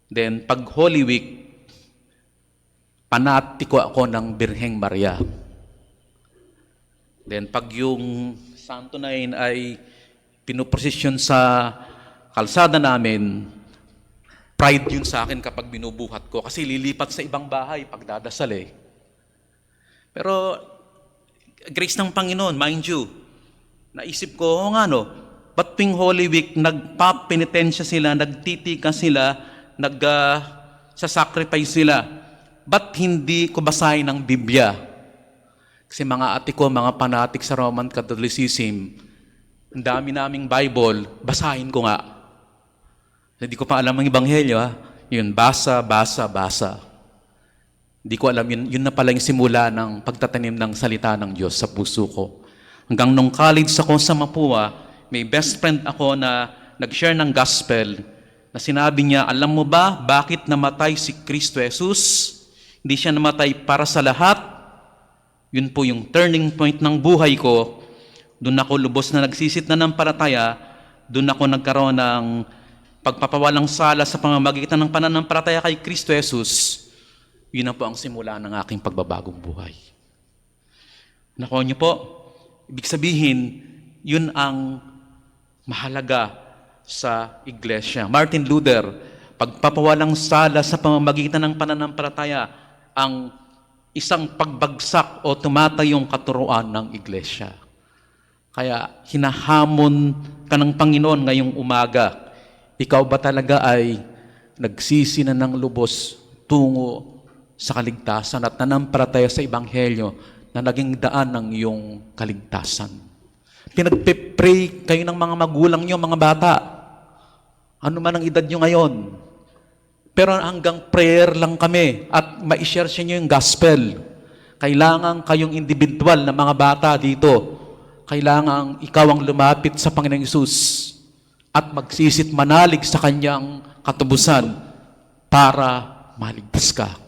Then pag Holy Week, panatiko ako ng Birheng Maria. Then pag yung Santo Nine ay pinuprosesyon sa kalsada namin, pride yun sa akin kapag binubuhat ko. Kasi lilipat sa ibang bahay pagdadasal eh. Pero grace ng Panginoon, mind you, naisip ko, o nga no, ba't tuwing Holy Week, nagpapenitensya sila, nagtitika sila, nagsasacrifice sila. Ba't hindi ko basahin ng Biblia? Kasi mga ate ko, mga fanatic sa Roman Catholicism, ang dami naming Bible, basahin ko nga. Hindi ko pa alam ang Ebanghelyo, ha? Yun, basa. Hindi ko alam, yun na pala yung simula ng pagtatanim ng salita ng Diyos sa puso ko. Hanggang nung college ako sa Mapua, may best friend ako na nag-share ng gospel na sinabi niya, alam mo ba bakit namatay si Kristo Jesus? Hindi siya namatay para sa lahat. Yun po yung turning point ng buhay ko. Doon ako lubos na nagsisit na ng palataya. Doon ako nagkaroon ng pagpapawalang sala sa pamamagitan ng pananampalataya kay Kristo Jesus. Yun na po ang simula ng aking pagbabagong buhay. Nakuha niyo po, ibig sabihin, yun ang mahalaga sa iglesia. Martin Luther, pagpapawalang sala sa pamamagitan ng pananampalataya, ang isang pagbagsak o tumatayong katuruan ng iglesia. Kaya hinahamon ka ng Panginoon ngayong umaga. Ikaw ba talaga ay nagsisi na ng lubos tungo sa kaligtasan at nanampalataya sa Ebanghelyo na naging daan ng iyong kaligtasan? Pinagpe-pray kayo ng mga magulang nyo, mga bata. Ano man ang edad nyo ngayon. Pero hanggang prayer lang kami at ma-share sa inyo yung gospel. Kailangan kayong individual na mga bata dito. Kailangan ikaw ang lumapit sa Panginoong Hesus at magsisit manalig sa Kanyang katubusan para maligtas ka.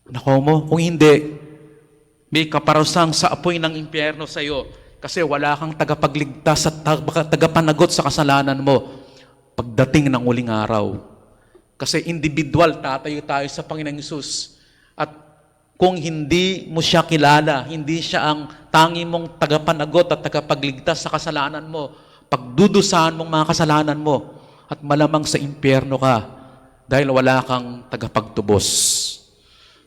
Nako mo, kung hindi, may kaparusang sa apoy ng impyerno sa iyo kasi wala kang tagapagligtas at tagapanagot sa kasalanan mo pagdating ng uling araw. Kasi individual tatayo tayo sa Panginoong Hesus. At kung hindi mo siya kilala, hindi siya ang tangi mong tagapanagot at tagapagligtas sa kasalanan mo, pagdudusahan mong mga kasalanan mo, at malamang sa impyerno ka dahil wala kang tagapagtubos.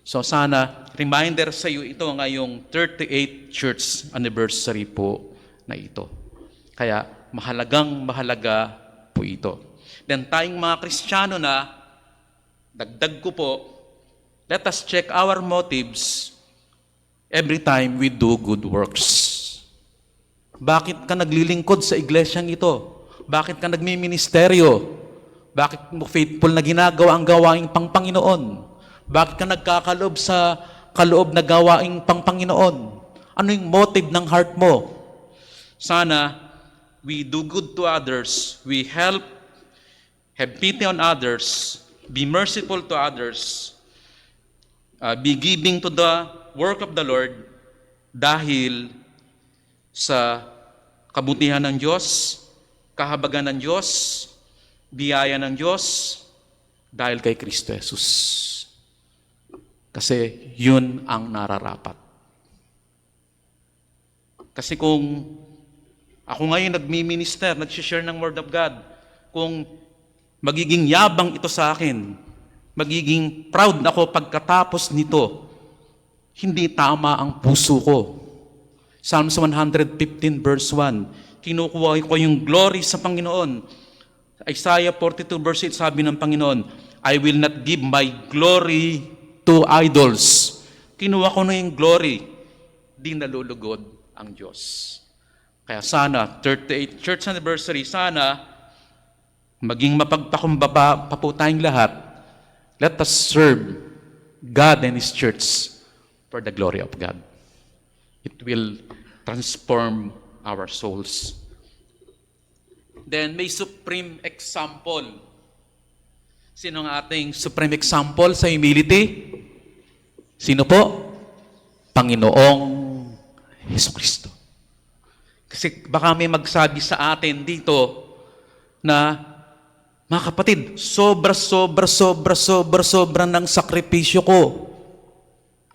So sana, reminder sa iyo ito ngayong 38th church anniversary po na ito. Kaya mahalaga po ito. Then tayong mga Kristiyano na, dagdag ko po, let us check our motives every time we do good works. Bakit ka naglilingkod sa iglesyang ito? Bakit ka nagmiministeryo? Bakit mo faithful na ginagawa ang gawaing pang-Panginoon? Bakit ka nagkakaloob sa kaloob na gawaing pang-Panginoon? Ano yung motive ng heart mo? Sana we do good to others, we help, have pity on others, be merciful to others, be giving to the work of the Lord dahil sa kabutihan ng Diyos, kahabagan ng Diyos, biyaya ng Diyos, dahil kay Kristo Jesus. Kasi yun ang nararapat. Kasi kung ako ngayon nagmi-minister, nag-share ng Word of God, kung magiging yabang ito sa akin, magiging proud ako pagkatapos nito, hindi tama ang puso ko. Psalms 115 verse 1, kinukuha ko yung glory sa Panginoon. Isaiah 42 verse 8, sabi ng Panginoon, I will not give my glory to idols. Kinuha ko na yung glory, di nalulugod ang Diyos. Kaya sana, 38th church anniversary, sana maging mapagpakumbaba pa po tayong lahat. Let us serve God and His church for the glory of God. It will transform our souls. Then may supreme example. Sino ang ating supreme example sa humility? Sino po? Panginoong Jesucristo. Kasi baka may magsabi sa atin dito na, mga kapatid, sobra ng sakripisyo ko.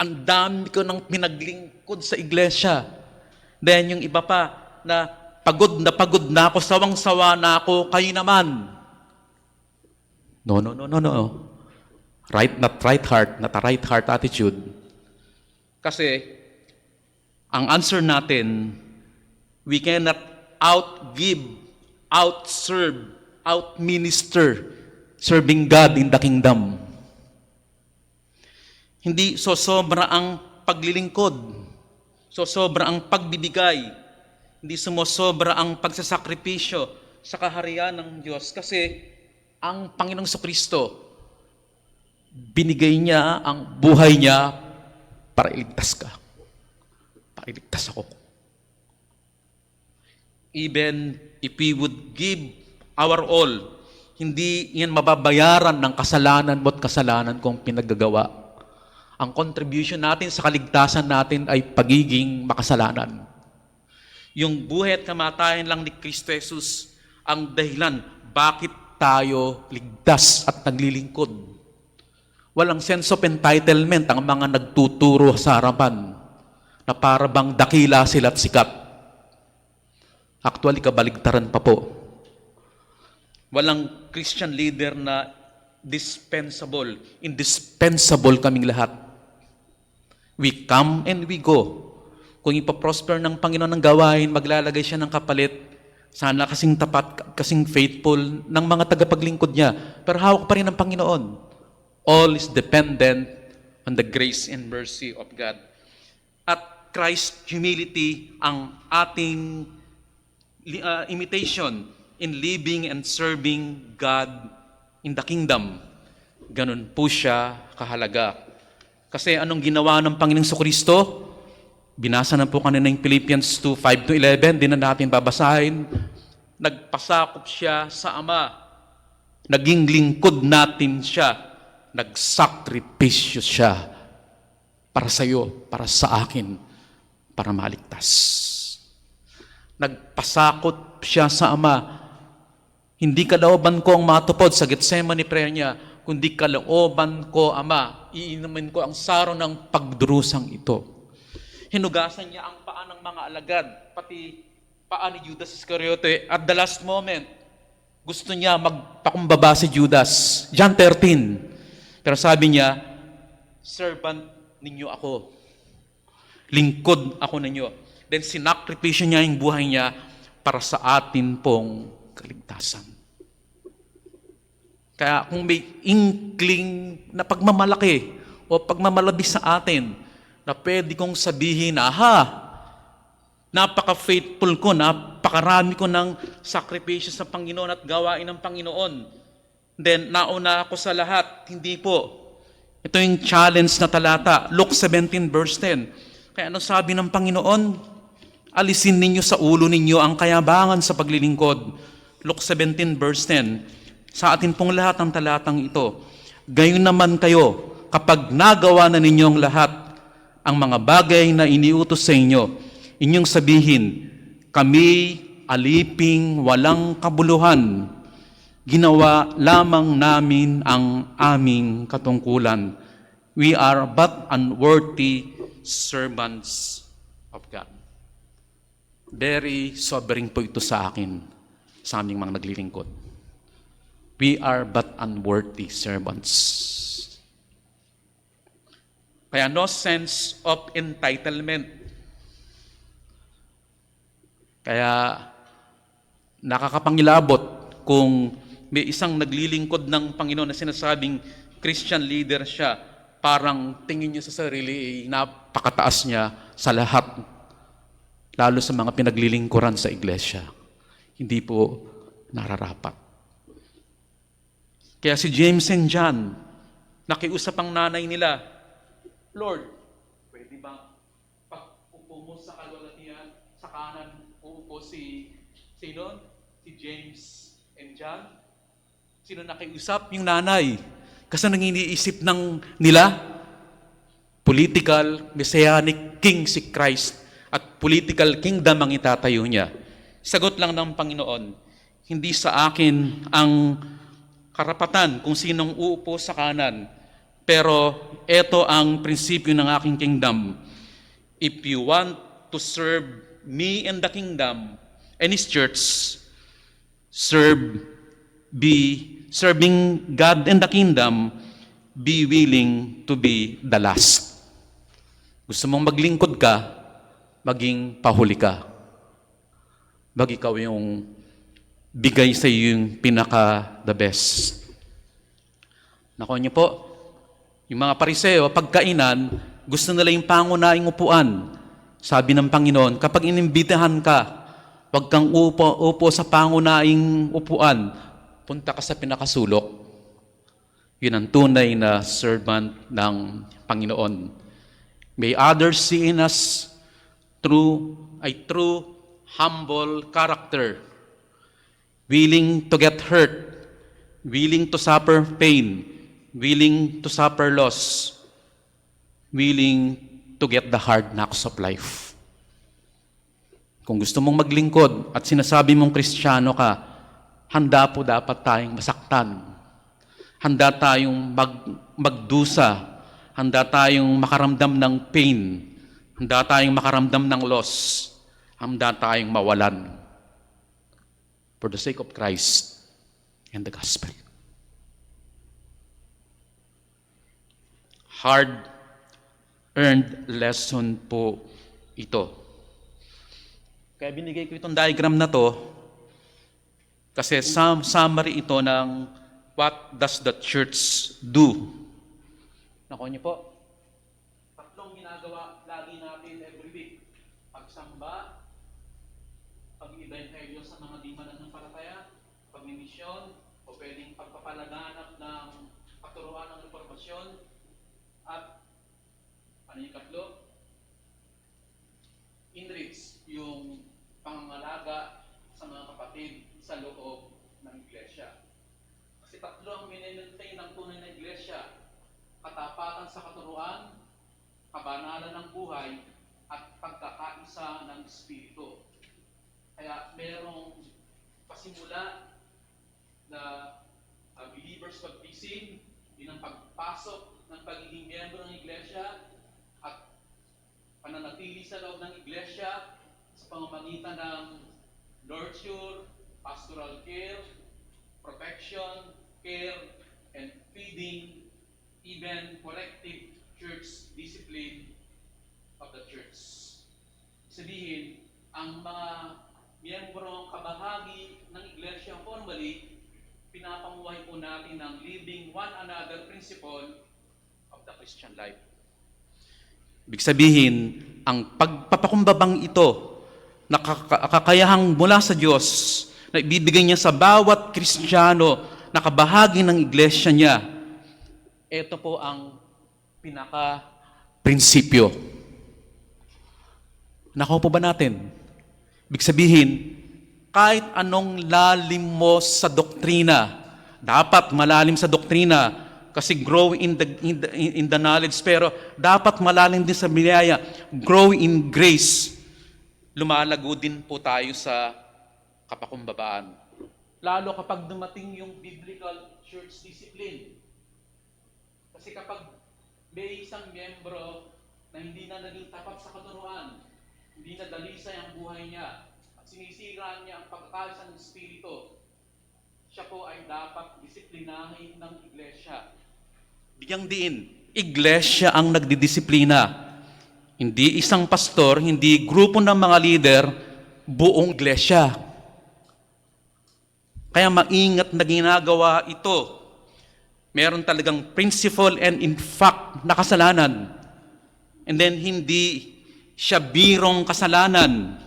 Ang dami ko nang pinaglingkod sa iglesia. Then yung iba pa na pagod na ako, sawang-sawa na ako, kayo naman. No. Not right heart, not a right heart attitude. Kasi, ang answer natin, we cannot outgive, outserve, outminister, serving God in the kingdom. Hindi sosobra ang paglilingkod, sosobra ang pagbibigay, hindi sumosobra ang pagsasakripisyo sa kaharian ng Diyos. Kasi ang Panginoong Jesucristo, binigay niya ang buhay niya para iligtas ka. Para iligtas ako. Even if we would give our all, hindi yan mababayaran ng kasalanan mo at kasalanan kong pinaggagawa. Ang contribution natin sa kaligtasan natin ay pagiging makasalanan. Yung buhay at kamatayan lang ni Kristo Jesus ang dahilan bakit tayo ligtas at naglilingkod. Walang sense of entitlement ang mga nagtuturo sa harapan na para bang dakila sila at sikat. Actually, kabaligtaran pa po. Walang Christian leader na dispensable. Indispensable kaming lahat. We come and we go. Kung ipaprosper ng Panginoon ng gawain, maglalagay siya ng kapalit. Sana kasing tapat, kasing faithful ng mga tagapaglingkod niya. Pero hawak pa rin ng Panginoon. All is dependent on the grace and mercy of God. At Christ's humility ang ating imitation in living and serving God in the kingdom. Ganun po siya kahalaga. Kasi anong ginawa ng Panginoong Jesucristo? Binasa na po kanina yung Philippians 2:5-11, di na natin babasahin. Nagpasakop siya sa Ama. Naging lingkod natin siya. Nagsakripisyo siya para sa iyo, para sa akin, para maligtas. Nagpasakop siya sa Ama. Hindi kalooban ko ang matupod sa Gethsemane prayer niya, kundi kalooban ko, Ama, iinumin ko ang saro ng pagdurusang ito. Hinugasan niya ang paa ng mga alagad, pati paa ni Judas Iscariote. At the last moment, gusto niya magpakumbaba si Judas. John 13. Pero sabi niya, servant ninyo ako. Lingkod ako ninyo. Then sinakripisyo niya yung buhay niya para sa atin pong kaligtasan. Kaya kung may inkling na pagmamalaki o pagmamalabis sa atin, na pwede kong sabihin, napaka-faithful ko, napakarami ko ng sakripisyo sa Panginoon at gawain ng Panginoon. Then, nauna ako sa lahat. Hindi po. Ito yung challenge na talata. Luke 17 verse 10. Kaya ano sabi ng Panginoon? Alisin ninyo sa ulo ninyo ang kayabangan sa paglilingkod. Luke 17 verse 10. Sa atin pong lahat ang talatang ito. Gayon naman kayo, kapag nagawa na ninyong lahat ang mga bagay na iniutos sa inyo, inyong sabihin, kami aliping walang kabuluhan, Ginawa lamang namin ang aming katungkulan. We are but unworthy servants of God. Very sobering po ito sa akin, sa aming mga naglilingkod. We are but unworthy servants. Kaya no sense of entitlement. Kaya nakakapangilabot kung may isang naglilingkod ng Panginoon na sinasabing Christian leader siya, parang tingin niya sa sarili, napakataas niya sa lahat, lalo sa mga pinaglilingkuran sa iglesia. Hindi po nararapat. Kaya si James and John, nakiusap ang nanay nila, Lord, pwede ba pag-upo mo sa kalwalatian, sa kanan, uupo si James and John? Sino nakiusap? Yung nanay. Kasi nang iniisip nila, political, messianic king si Christ at political kingdom ang itatayo niya. Sagot lang ng Panginoon, hindi sa akin ang karapatan kung sinong uupo sa kanan, pero ito ang prinsipyo ng aking kingdom. If you want to serve me and the kingdom and His church, serving God and the kingdom, be willing to be the last. Gusto mong maglingkod ka, maging pahuli ka. Wag ikaw yung bigay sa iyo yung pinaka-the best. Nako niyo po, yung mga pariseo, pagkainan, gusto nila yung pangunahing upuan. Sabi ng Panginoon, kapag inimbitahan ka, wag kang upo sa pangunahing upuan, punta ka sa pinakasulok. Yun ang tunay na servant ng Panginoon. May others see in us true, humble character, willing to get hurt, willing to suffer pain, willing to suffer loss, willing to get the hard knocks of life. Kung gusto mong maglingkod at sinasabi mong Kristiyano ka, handa po dapat tayong masaktan. Handa tayong magdusa. Handa tayong makaramdam ng pain. Handa tayong makaramdam ng loss. Handa tayong mawalan. For the sake of Christ and the gospel. Hard-earned lesson po ito. Kaya binigay ko itong diagram na to kasi summary ito ng what does the church do. Nakuha niyo po, tatlong ginagawa lagi natin every week. Pagsamba, pag-ibanghelyo sa mga di mananampalataya, pagmimisyon, o pwedeng pagpapalaganap ng paturuan ng reformasyon, at ano yung katlo? Enrich, yung pangangalaga sa mga kapatid sa loob ng iglesia. Kasi tatlo ang minimaintain ng tunay na iglesia: katapatan sa katuruan, kabanalan ng buhay, at pagkakaisa ng Espiritu. Kaya merong pasimula na believers baptism, din ang pagpasok ng pagiging miyembro ng iglesia, at pananatili sa loob ng iglesia sa pamamagitan ng nurture, pastoral care, protection, care, and feeding, even corrective church discipline of the church. Sabihin, ang mga miyembrong kabahagi ng iglesia formally, pinapamuhay po natin ng living one another principle of the Christian life. Ibig sabihin, ang pagpapakumbabang ito, nakakayahang mula sa Diyos, na ibibigay niya sa bawat Kristiyano na kabahagi ng iglesia niya, ito po ang pinaka-prinsipyo. Nakuha po ba natin? Ibig sabihin, kahit anong lalim mo sa doktrina, dapat malalim sa doktrina, kasi grow in the knowledge, pero dapat malalim din sa biyaya, grow in grace. Lumalago din po tayo sa kapakumbabaan. lalo kapag dumating yung biblical church discipline. Kasi kapag may isang miyembro na hindi na naging tapat sa katuruan, hindi na dalisay ang buhay niya, at sinisira niya ang pagkakaisa ng Espiritu, siya po ay dapat disiplinahin ng iglesia. Bigyang diin, iglesia ang nagdidisiplina. Hindi isang pastor, hindi grupo ng mga leader, buong iglesia. Kaya maingat na ginagawa ito. Meron talagang principle and in fact na kasalanan. And then hindi siya birong kasalanan.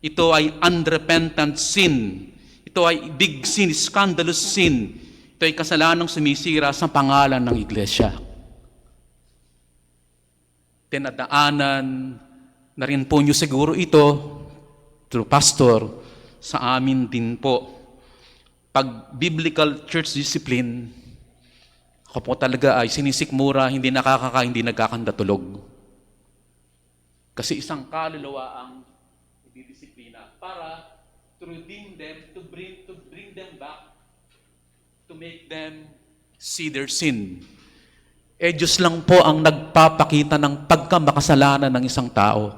Ito ay unrepentant sin. Ito ay big sin, scandalous sin. Ito ay kasalanang sumisira sa pangalan ng iglesia. Tinadaanan na rin po niyo siguro ito through pastor sa amin din po. Pag biblical church discipline, ako po talaga ay sinisikmura, hindi nakakakain, hindi nagkakandatulog. Kasi isang kaluluwa ang ididisiplina para to redeem them, to bring them back, to make them see their sin. Diyos lang po ang nagpapakita ng pagkamakasalanan ng isang tao.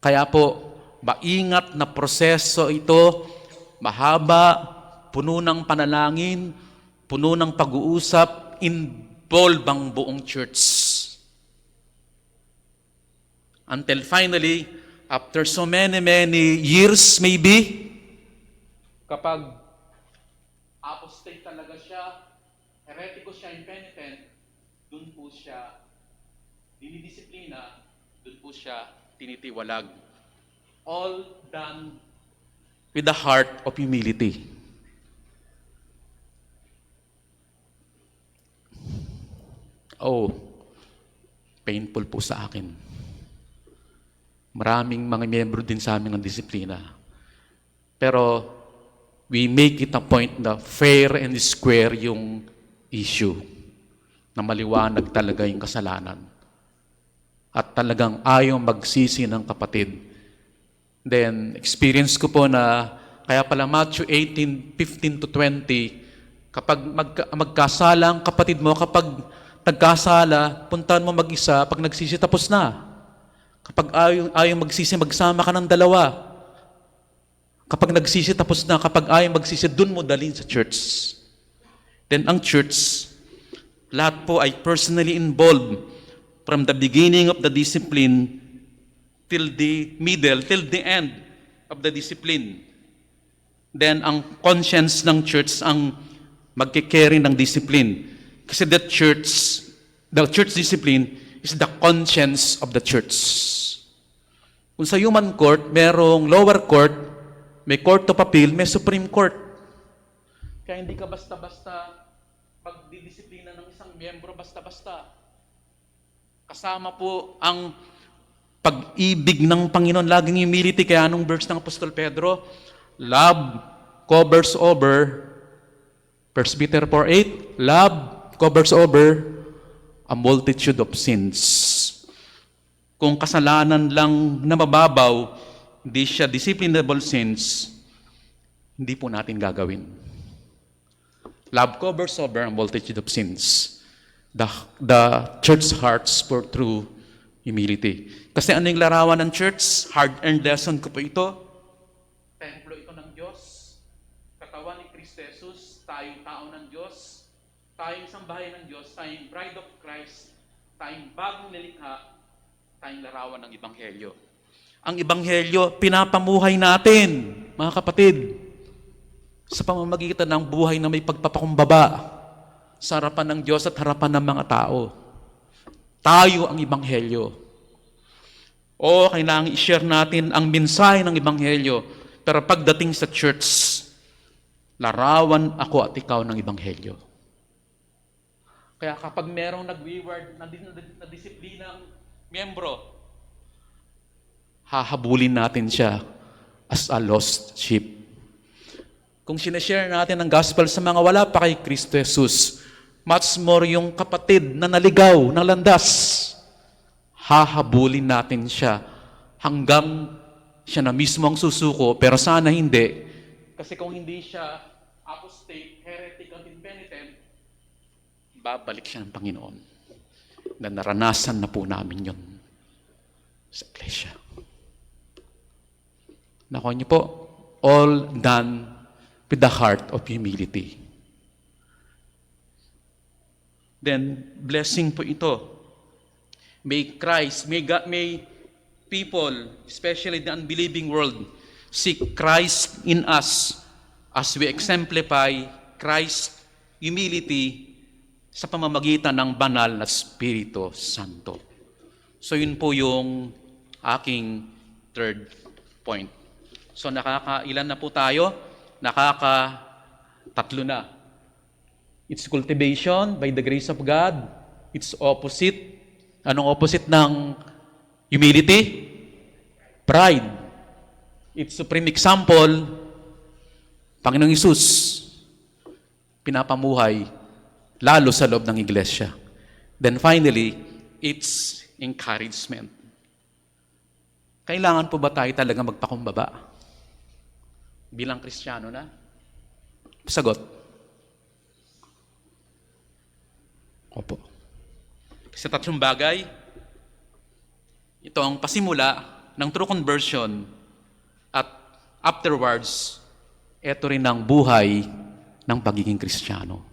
Kaya po, maingat na proseso ito, mahaba, puno ng panalangin, puno ng pag-uusap, involve ang buong church. Until finally, after so many years maybe, kapag apostate talaga siya, heretiko siya, impenitent, dun po siya dinidisiplina, dun po siya tinitiwalag. All done with the heart of humility. Oh, painful po sa akin. Maraming mga miyembro din sa amin ng disiplina. Pero we make it a point na fair and square yung issue. Na maliwanag talaga yung kasalanan. At talagang ayaw magsisi ng kapatid. Then, experience ko po na, kaya pala Matthew 18:15 to 20, kapag magkasala ang kapatid mo, kapag nagkasala, puntahan mo mag-isa, pag nagsisi, tapos na. Kapag ayaw magsisi, magsama ka ng dalawa. Kapag nagsisi, tapos na. Kapag ayaw magsisi, dun mo dalhin sa church. Then ang church, lahat po ay personally involved from the beginning of the discipline till the middle, till the end of the discipline. Then ang conscience ng church ang magkikerry ng discipline. Kasi the church discipline is the conscience of the church. Kung sa human court, merong lower court, may court of appeal, may Supreme Court. Kaya hindi ka basta-basta pagdidisiplina ng isang miyembro, basta-basta. Kasama po ang pag-ibig ng Panginoon, laging humility. Kaya anong verse ng Apostol Pedro? Love covers over, 1 Peter 4:8, love covers over a multitude of sins. Kung kasalanan lang na mababaw, hindi siya disciplinable sins, hindi po natin gagawin. Love covers over a multitude of sins. The church hearts for true humility. Kasi ano yung larawan ng church? Hard-earned lesson ko po ito. Templo ito ng Diyos. Katawan ni Cristo Jesus. Tayong tao ng Diyos. Tayong sambahay ng Diyos. Tayong bride of Christ. Tayong bagong nilikha. Tayong larawan ng Ebanghelyo. Ang Ebanghelyo, pinapamuhay natin, mga kapatid, sa pamamagitan ng buhay na may pagpapakumbaba sa harapan ng Diyos at harapan ng mga tao. Tayo ang Ebanghelyo. O kailangan i-share natin ang mensahe ng Ebanghelyo. Pero pagdating sa church, larawan ako at ikaw ng Ebanghelyo. Kaya kapag merong nag-wayward na disiplina ang miyembro, hahabulin natin siya as a lost sheep. Kung sinashare natin ang gospel sa mga wala pa kay Kristo Jesus, much more yung kapatid na naligaw ng landas, hahabulin natin siya hanggang siya na mismo ang susuko, pero sana hindi, Kasi kung hindi siya apostate, heretic at impenitent, babalik siya ng Panginoon. Na naranasan na po namin yun sa iglesia. Nakuha niyo po, all done with the heart of humility. Then, blessing po ito. May Christ, may people, especially the unbelieving world, seek Christ in us as we exemplify Christ's humility sa pamamagitan ng banal na Espiritu Santo. So yun po yung aking third point. So nakakailan na po tayo? Nakaka-tatlo na. It's cultivation by the grace of God. It's opposite. Anong opposite ng humility? Pride. It's supreme example. Panginoong Hesus, pinapamuhay lalo sa loob ng iglesia. Then finally, it's encouragement. Kailangan po ba tayo talaga magpakumbaba? Bilang Kristiyano na? Sagot. Opo. Sa tatlong bagay, ito ang pasimula ng true conversion at afterwards, ito rin ang buhay ng pagiging Kristiyano.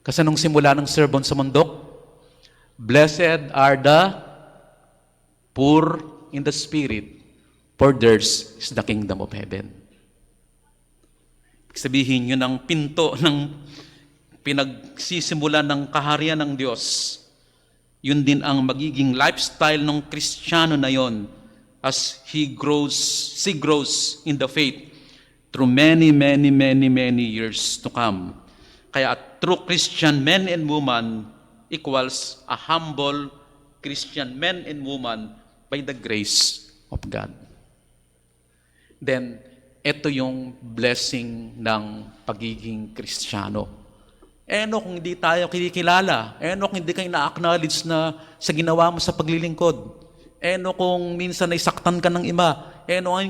Kasi nung simula ng sermon sa mundok, blessed are the poor in the spirit, for theirs is the kingdom of heaven. Sabihin yun ang pinto ng pinagsisimula ng kaharian ng Diyos. Yun din ang magiging lifestyle ng Kristiyano na yon as she grows in the faith through many years to come. Kaya a true Christian man and woman equals a humble Christian man and woman by the grace of God. Then, ito yung blessing ng pagiging Kristiyano. Kung hindi tayo kinikilala, kung hindi kayo na-acknowledge na sa ginawa mo sa paglilingkod, kung minsan ay saktan ka ng iba, ngayon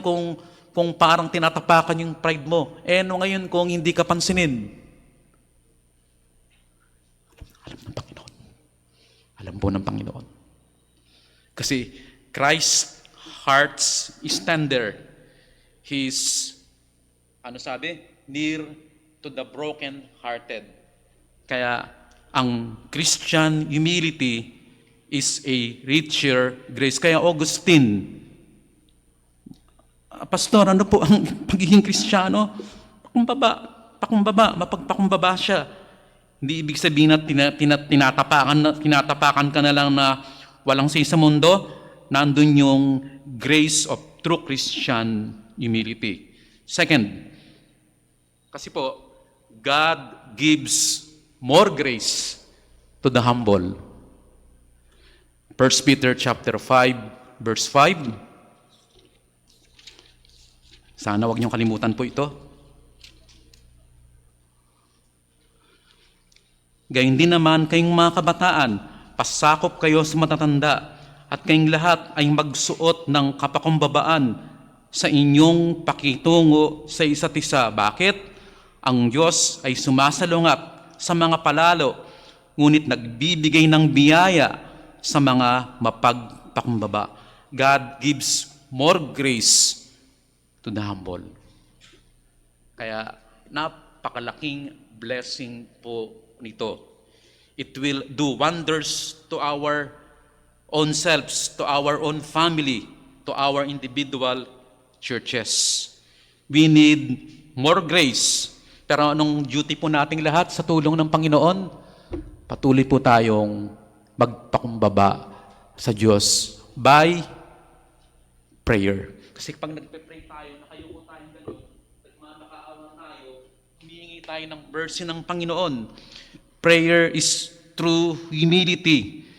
kung parang tinatapakan yung pride mo, ngayon kung hindi ka pansinin. Alam ng Panginoon. Alam po ng Panginoon. Kasi Christ's heart is tender. He's, near to the broken-hearted. Kaya ang Christian humility is a richer grace. Kaya Augustine, Pastor, ano po ang pagiging Kristiyano? Mapagpakumbaba siya. Hindi ibig sabihin na tinatapakan ka na lang na walang say sa mundo. Nandun yung grace of true Christian humility. Second, kasi po, God gives more grace to the humble. 1 Peter chapter 5, verse 5. Sana wag niyong kalimutan po ito. Gayun din naman kayong mga kabataan, pasakop kayo sa matatanda, at kayong lahat ay magsuot ng kapakumbabaan sa inyong pakitungo sa isa't isa. Bakit? Ang Diyos ay sumasalungat sa mga palalo, ngunit nagbibigay ng biyaya sa mga mapagpakumbaba. God gives more grace to the humble. Kaya napakalaking blessing po nito. It will do wonders to our own selves, to our own family, to our individual churches. We need more grace. Pero anong duty po nating lahat sa tulong ng Panginoon? Patuloy po tayong magpakumbaba sa Diyos by prayer. Kasi pag nagpe-pray tayo, nakayuko tayong gano'n, nagmamakaawa tayo, humihingi tayo ng mercy ng Panginoon. Prayer is true humility.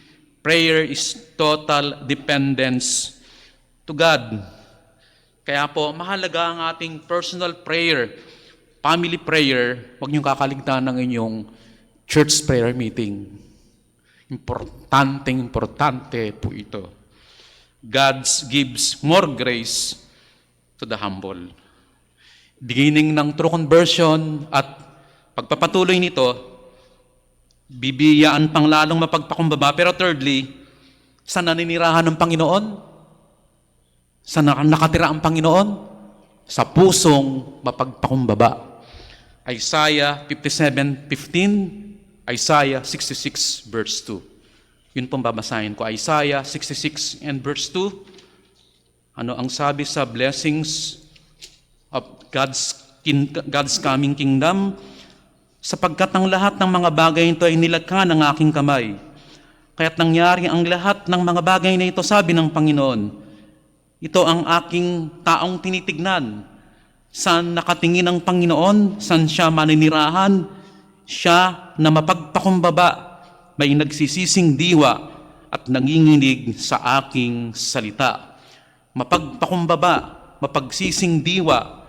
Prayer is total dependence to God. Kaya po, mahalaga ang ating personal prayer, family prayer. Huwag niyong kakaligtaan ng inyong church prayer meeting. Importante po ito. God gives more grace to the humble. beginning ng true conversion at pagpapatuloy nito, bibiyaan pang lalong mapagpakumbaba. Pero thirdly, saan naninirahan ng Panginoon? Saan nakatira ang Panginoon? Sa pusong mapagpakumbaba. Isaiah 57:15, Isaiah 66 verse 2. Yun pong babasahin ko. Isaiah 66 and verse 2. Ano ang sabi sa blessings of God's coming kingdom? Sapagkat ang lahat ng mga bagay ito ay nilikha ng aking kamay. Kaya't nangyari ang lahat ng mga bagay na ito, sabi ng Panginoon. Ito ang aking taong tinitignan. Saan nakatingin ang Panginoon? Saan siya maninirahan? Siya na mapagpakumbaba, may nagsisising diwa at nanginginig sa aking salita. Mapagpakumbaba, mapagsising diwa,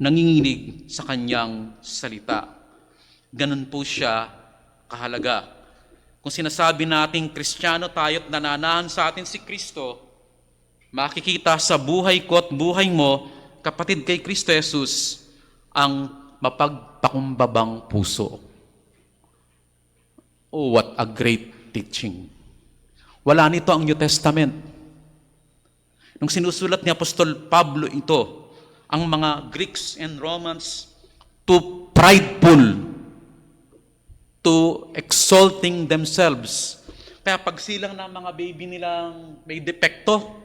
nanginginig sa kanyang salita. Ganun po siya kahalaga. Kung sinasabi nating Kristiyano tayo at nananahan sa atin si Kristo, makikita sa buhay ko at buhay mo, kapatid kay Kristo Jesus, ang mapagpakumbabang puso. Oh, what a great teaching. Wala nito ang New Testament. Nung sinusulat ni Apostol Pablo ito, ang mga Greeks and Romans, too prideful, to exalting themselves. Kaya pag silang ng mga baby nilang may depekto,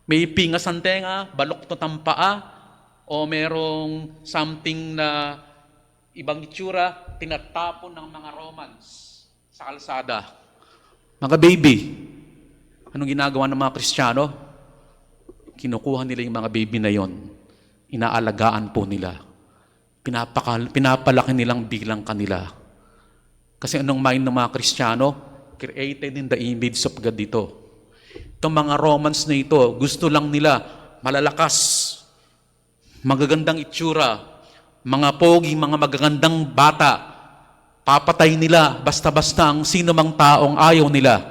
may pingas ang tenga, baluktot ang paa, o merong something na ibang itsura, tinatapon ng mga Romans sa kalsada. Mga baby, anong ginagawa ng mga Kristiyano? Kinukuha nila yung mga baby na yon, inaalagaan po nila, pinapalaki nilang bilang kanila. Kasi anong mind ng mga Kristiyano? Created in the image of God dito. Itong mga Romans na ito, gusto lang nila malalakas, magagandang itsura, mga pogi, mga magagandang bata, papatay nila basta-basta ang sino mang taong ayaw nila.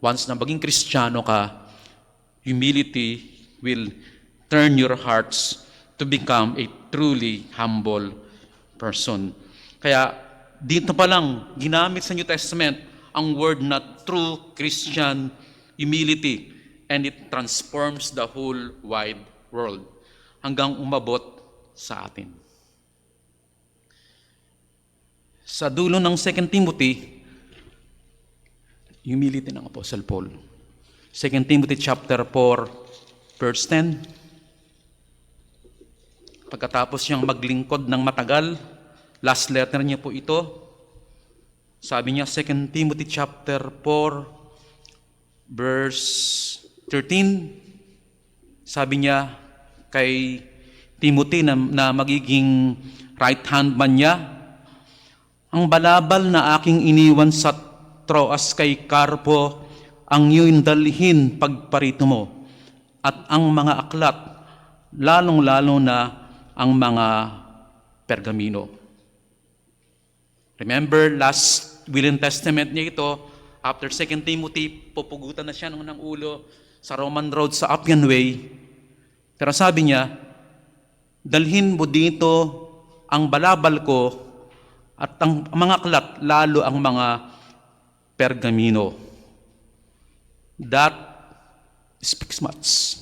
Once na maging Kristiyano ka, humility will turn your hearts to become a truly humble person. Kaya dito pa lang, ginamit sa New Testament ang word na true Christian humility, and it transforms the whole wide world hanggang umabot sa atin. Sa dulo ng 2 Timothy, humility ng Apostle Paul. 2 Timothy chapter 4, verse 10. Pagkatapos niyang maglingkod ng matagal, last letter niya po ito. Sabi niya, 2 Timothy chapter 4, verse 13, sabi niya kay Timothy na magiging right hand man niya, ang balabal na aking iniwan sa Troas kay Carpo, ang iyong dalhin pagparito mo, at ang mga aklat, lalong-lalo na ang mga pergamino. Remember, last will and testament niya ito, after 2 Timothy, pupugutan na siya ng ulo sa Roman road sa Appian Way. Pero sabi niya, dalhin mo dito ang balabal ko at ang mga aklat, lalo ang mga pergamino. That speaks much.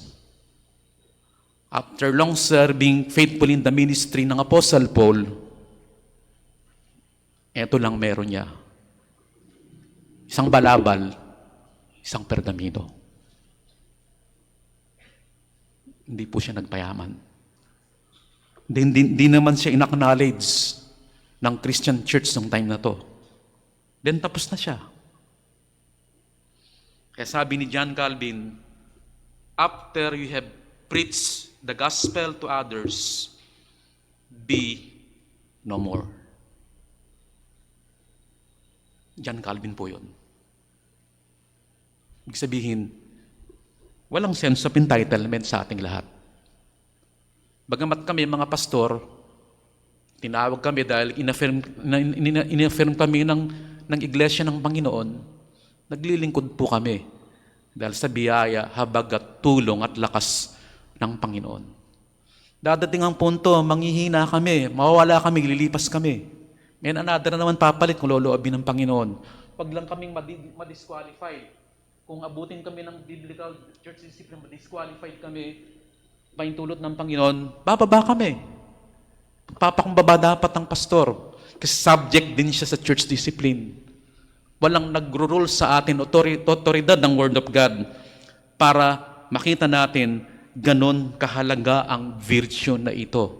After long serving faithfully in the ministry ng Apostle Paul, eto lang meron niya. Isang balabal, isang pergamino. Hindi po siya nagpayaman. Hindi naman siya in-acknowledge ng Christian church ng time na to. Then tapos na siya. Kaya sabi ni John Calvin, after you have preached the gospel to others, be no more. John Calvin po yun. Ibig sabihin, walang sense of entitlement sa ating lahat. Bagamat kami mga pastor, tinawag kami dahil in-affirm kami ng iglesia ng Panginoon, naglilingkod po kami dahil sa biyaya, habag at tulong at lakas ng Panginoon. Dadating ang punto, manghihina kami, mawawala kami, lilipas kami. And another na naman papalit kung loloobin ng Panginoon. Pag lang kaming madisqualified, kung abutin kami ng biblical church discipline, madisqualified kami, paintulot ng Panginoon, bababa kami. Papakumbaba dapat ang pastor. Kasi subject din siya sa church discipline. Walang nagro-rule sa atin, otoridad ng Word of God para makita natin ganon kahalaga ang virtue na ito.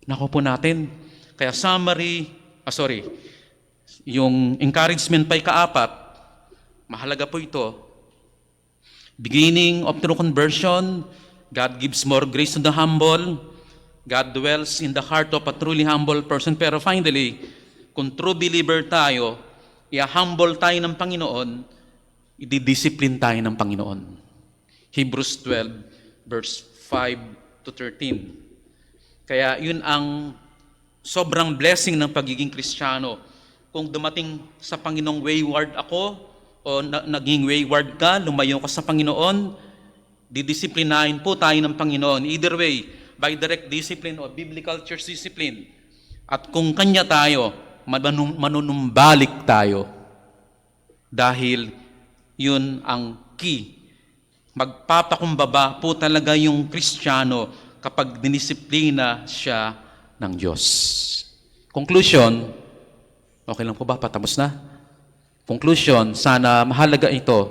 Naku po natin. Kaya yung encouragement pa ikaapat, mahalaga po ito. Beginning of true conversion, God gives more grace to the humble. God dwells in the heart of a truly humble person. Pero finally, kung true believer tayo, i-humble tayo ng Panginoon, i-discipline tayo ng Panginoon. Hebrews 12, verse 5 to 13. Kaya yun ang sobrang blessing ng pagiging Kristiyano. Kung dumating sa Panginoong wayward ako, o naging wayward ka, lumayo ka sa Panginoon, didisiplinahin po tayo ng Panginoon. Either way, by direct discipline o biblical church discipline. At kung kanya tayo, manunumbalik tayo. Dahil yun ang key. Magpapakumbaba po talaga yung Kristiyano kapag dinisiplina siya ng Diyos. Conclusion, okay lang po ba? Patapos na? Conclusion, sana mahalaga ito.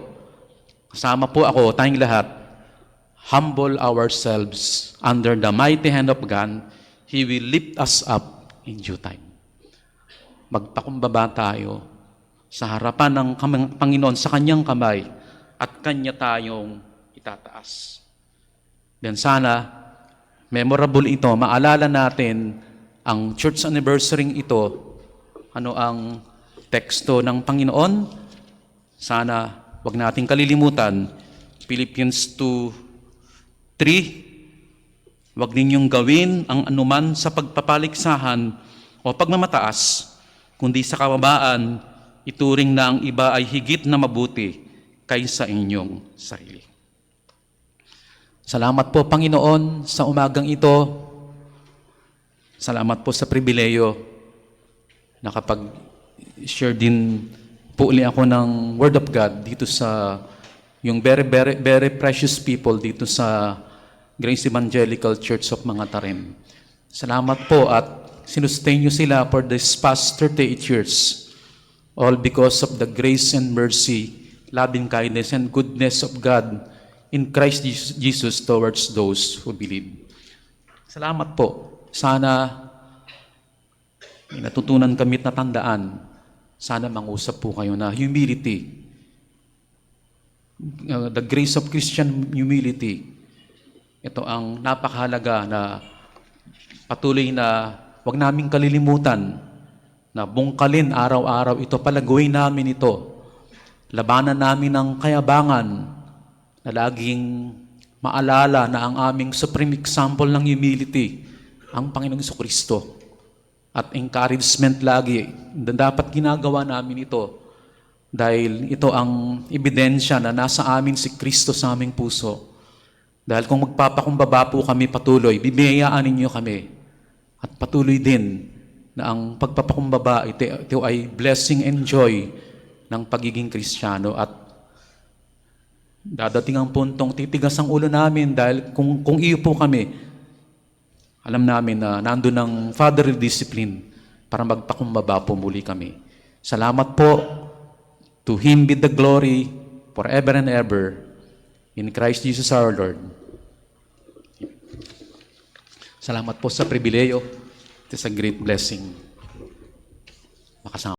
Kasama po ako, tayong lahat, humble ourselves under the mighty hand of God. He will lift us up in due time. Magpakumbaba tayo sa harapan ng Panginoon, sa kanyang kamay, at kanya tayong itataas. Then sana, memorable ito, maalala natin ang church anniversary ito, ano ang teksto ng Panginoon. Sana wag nating kalilimutan, Philippians 2:3, wag ninyong gawin ang anuman sa pagpapaligsahan o pagmamataas, kundi sa kababaan, ituring na ang iba ay higit na mabuti kaysa inyong sarili. Salamat po, Panginoon, sa umagang ito. Salamat po sa pribileyo na share din po uli ako ng Word of God dito sa yung very, very, very precious people dito sa Grace Evangelical Church of Mga Tarim. Salamat po at sinustain niyo sila for this past 38 years. All because of the grace and mercy, loving kindness and goodness of God in Christ Jesus towards those who believe. Salamat po. Sana may natutunan kami at natandaan. Sana mangusap po kayo na humility. The grace of Christian humility. Ito ang napakahalaga na patuloy na huwag naming kalilimutan na bungkalin araw-araw ito, palaguin namin ito. Labanan namin ang kayabangan na laging maalala na ang aming supreme example ng humility, ang Panginoong Jesucristo. At encouragement lagi, na dapat ginagawa namin ito dahil ito ang ebidensya na nasa amin si Kristo sa aming puso. Dahil kung magpapakumbaba po kami patuloy, bibiyayaan ninyo kami. At patuloy din na ang pagpapakumbaba, ito ay blessing and joy ng pagiging Kristiyano. At dadating ang puntong titigas ang ulo namin dahil kung iyo po kami, alam namin na nandun ang fatherly discipline para magpakumbaba po muli kami. Salamat po. To Him be the glory forever and ever. In Christ Jesus our Lord. Salamat po sa pribileyo. It is a great blessing. Makasama.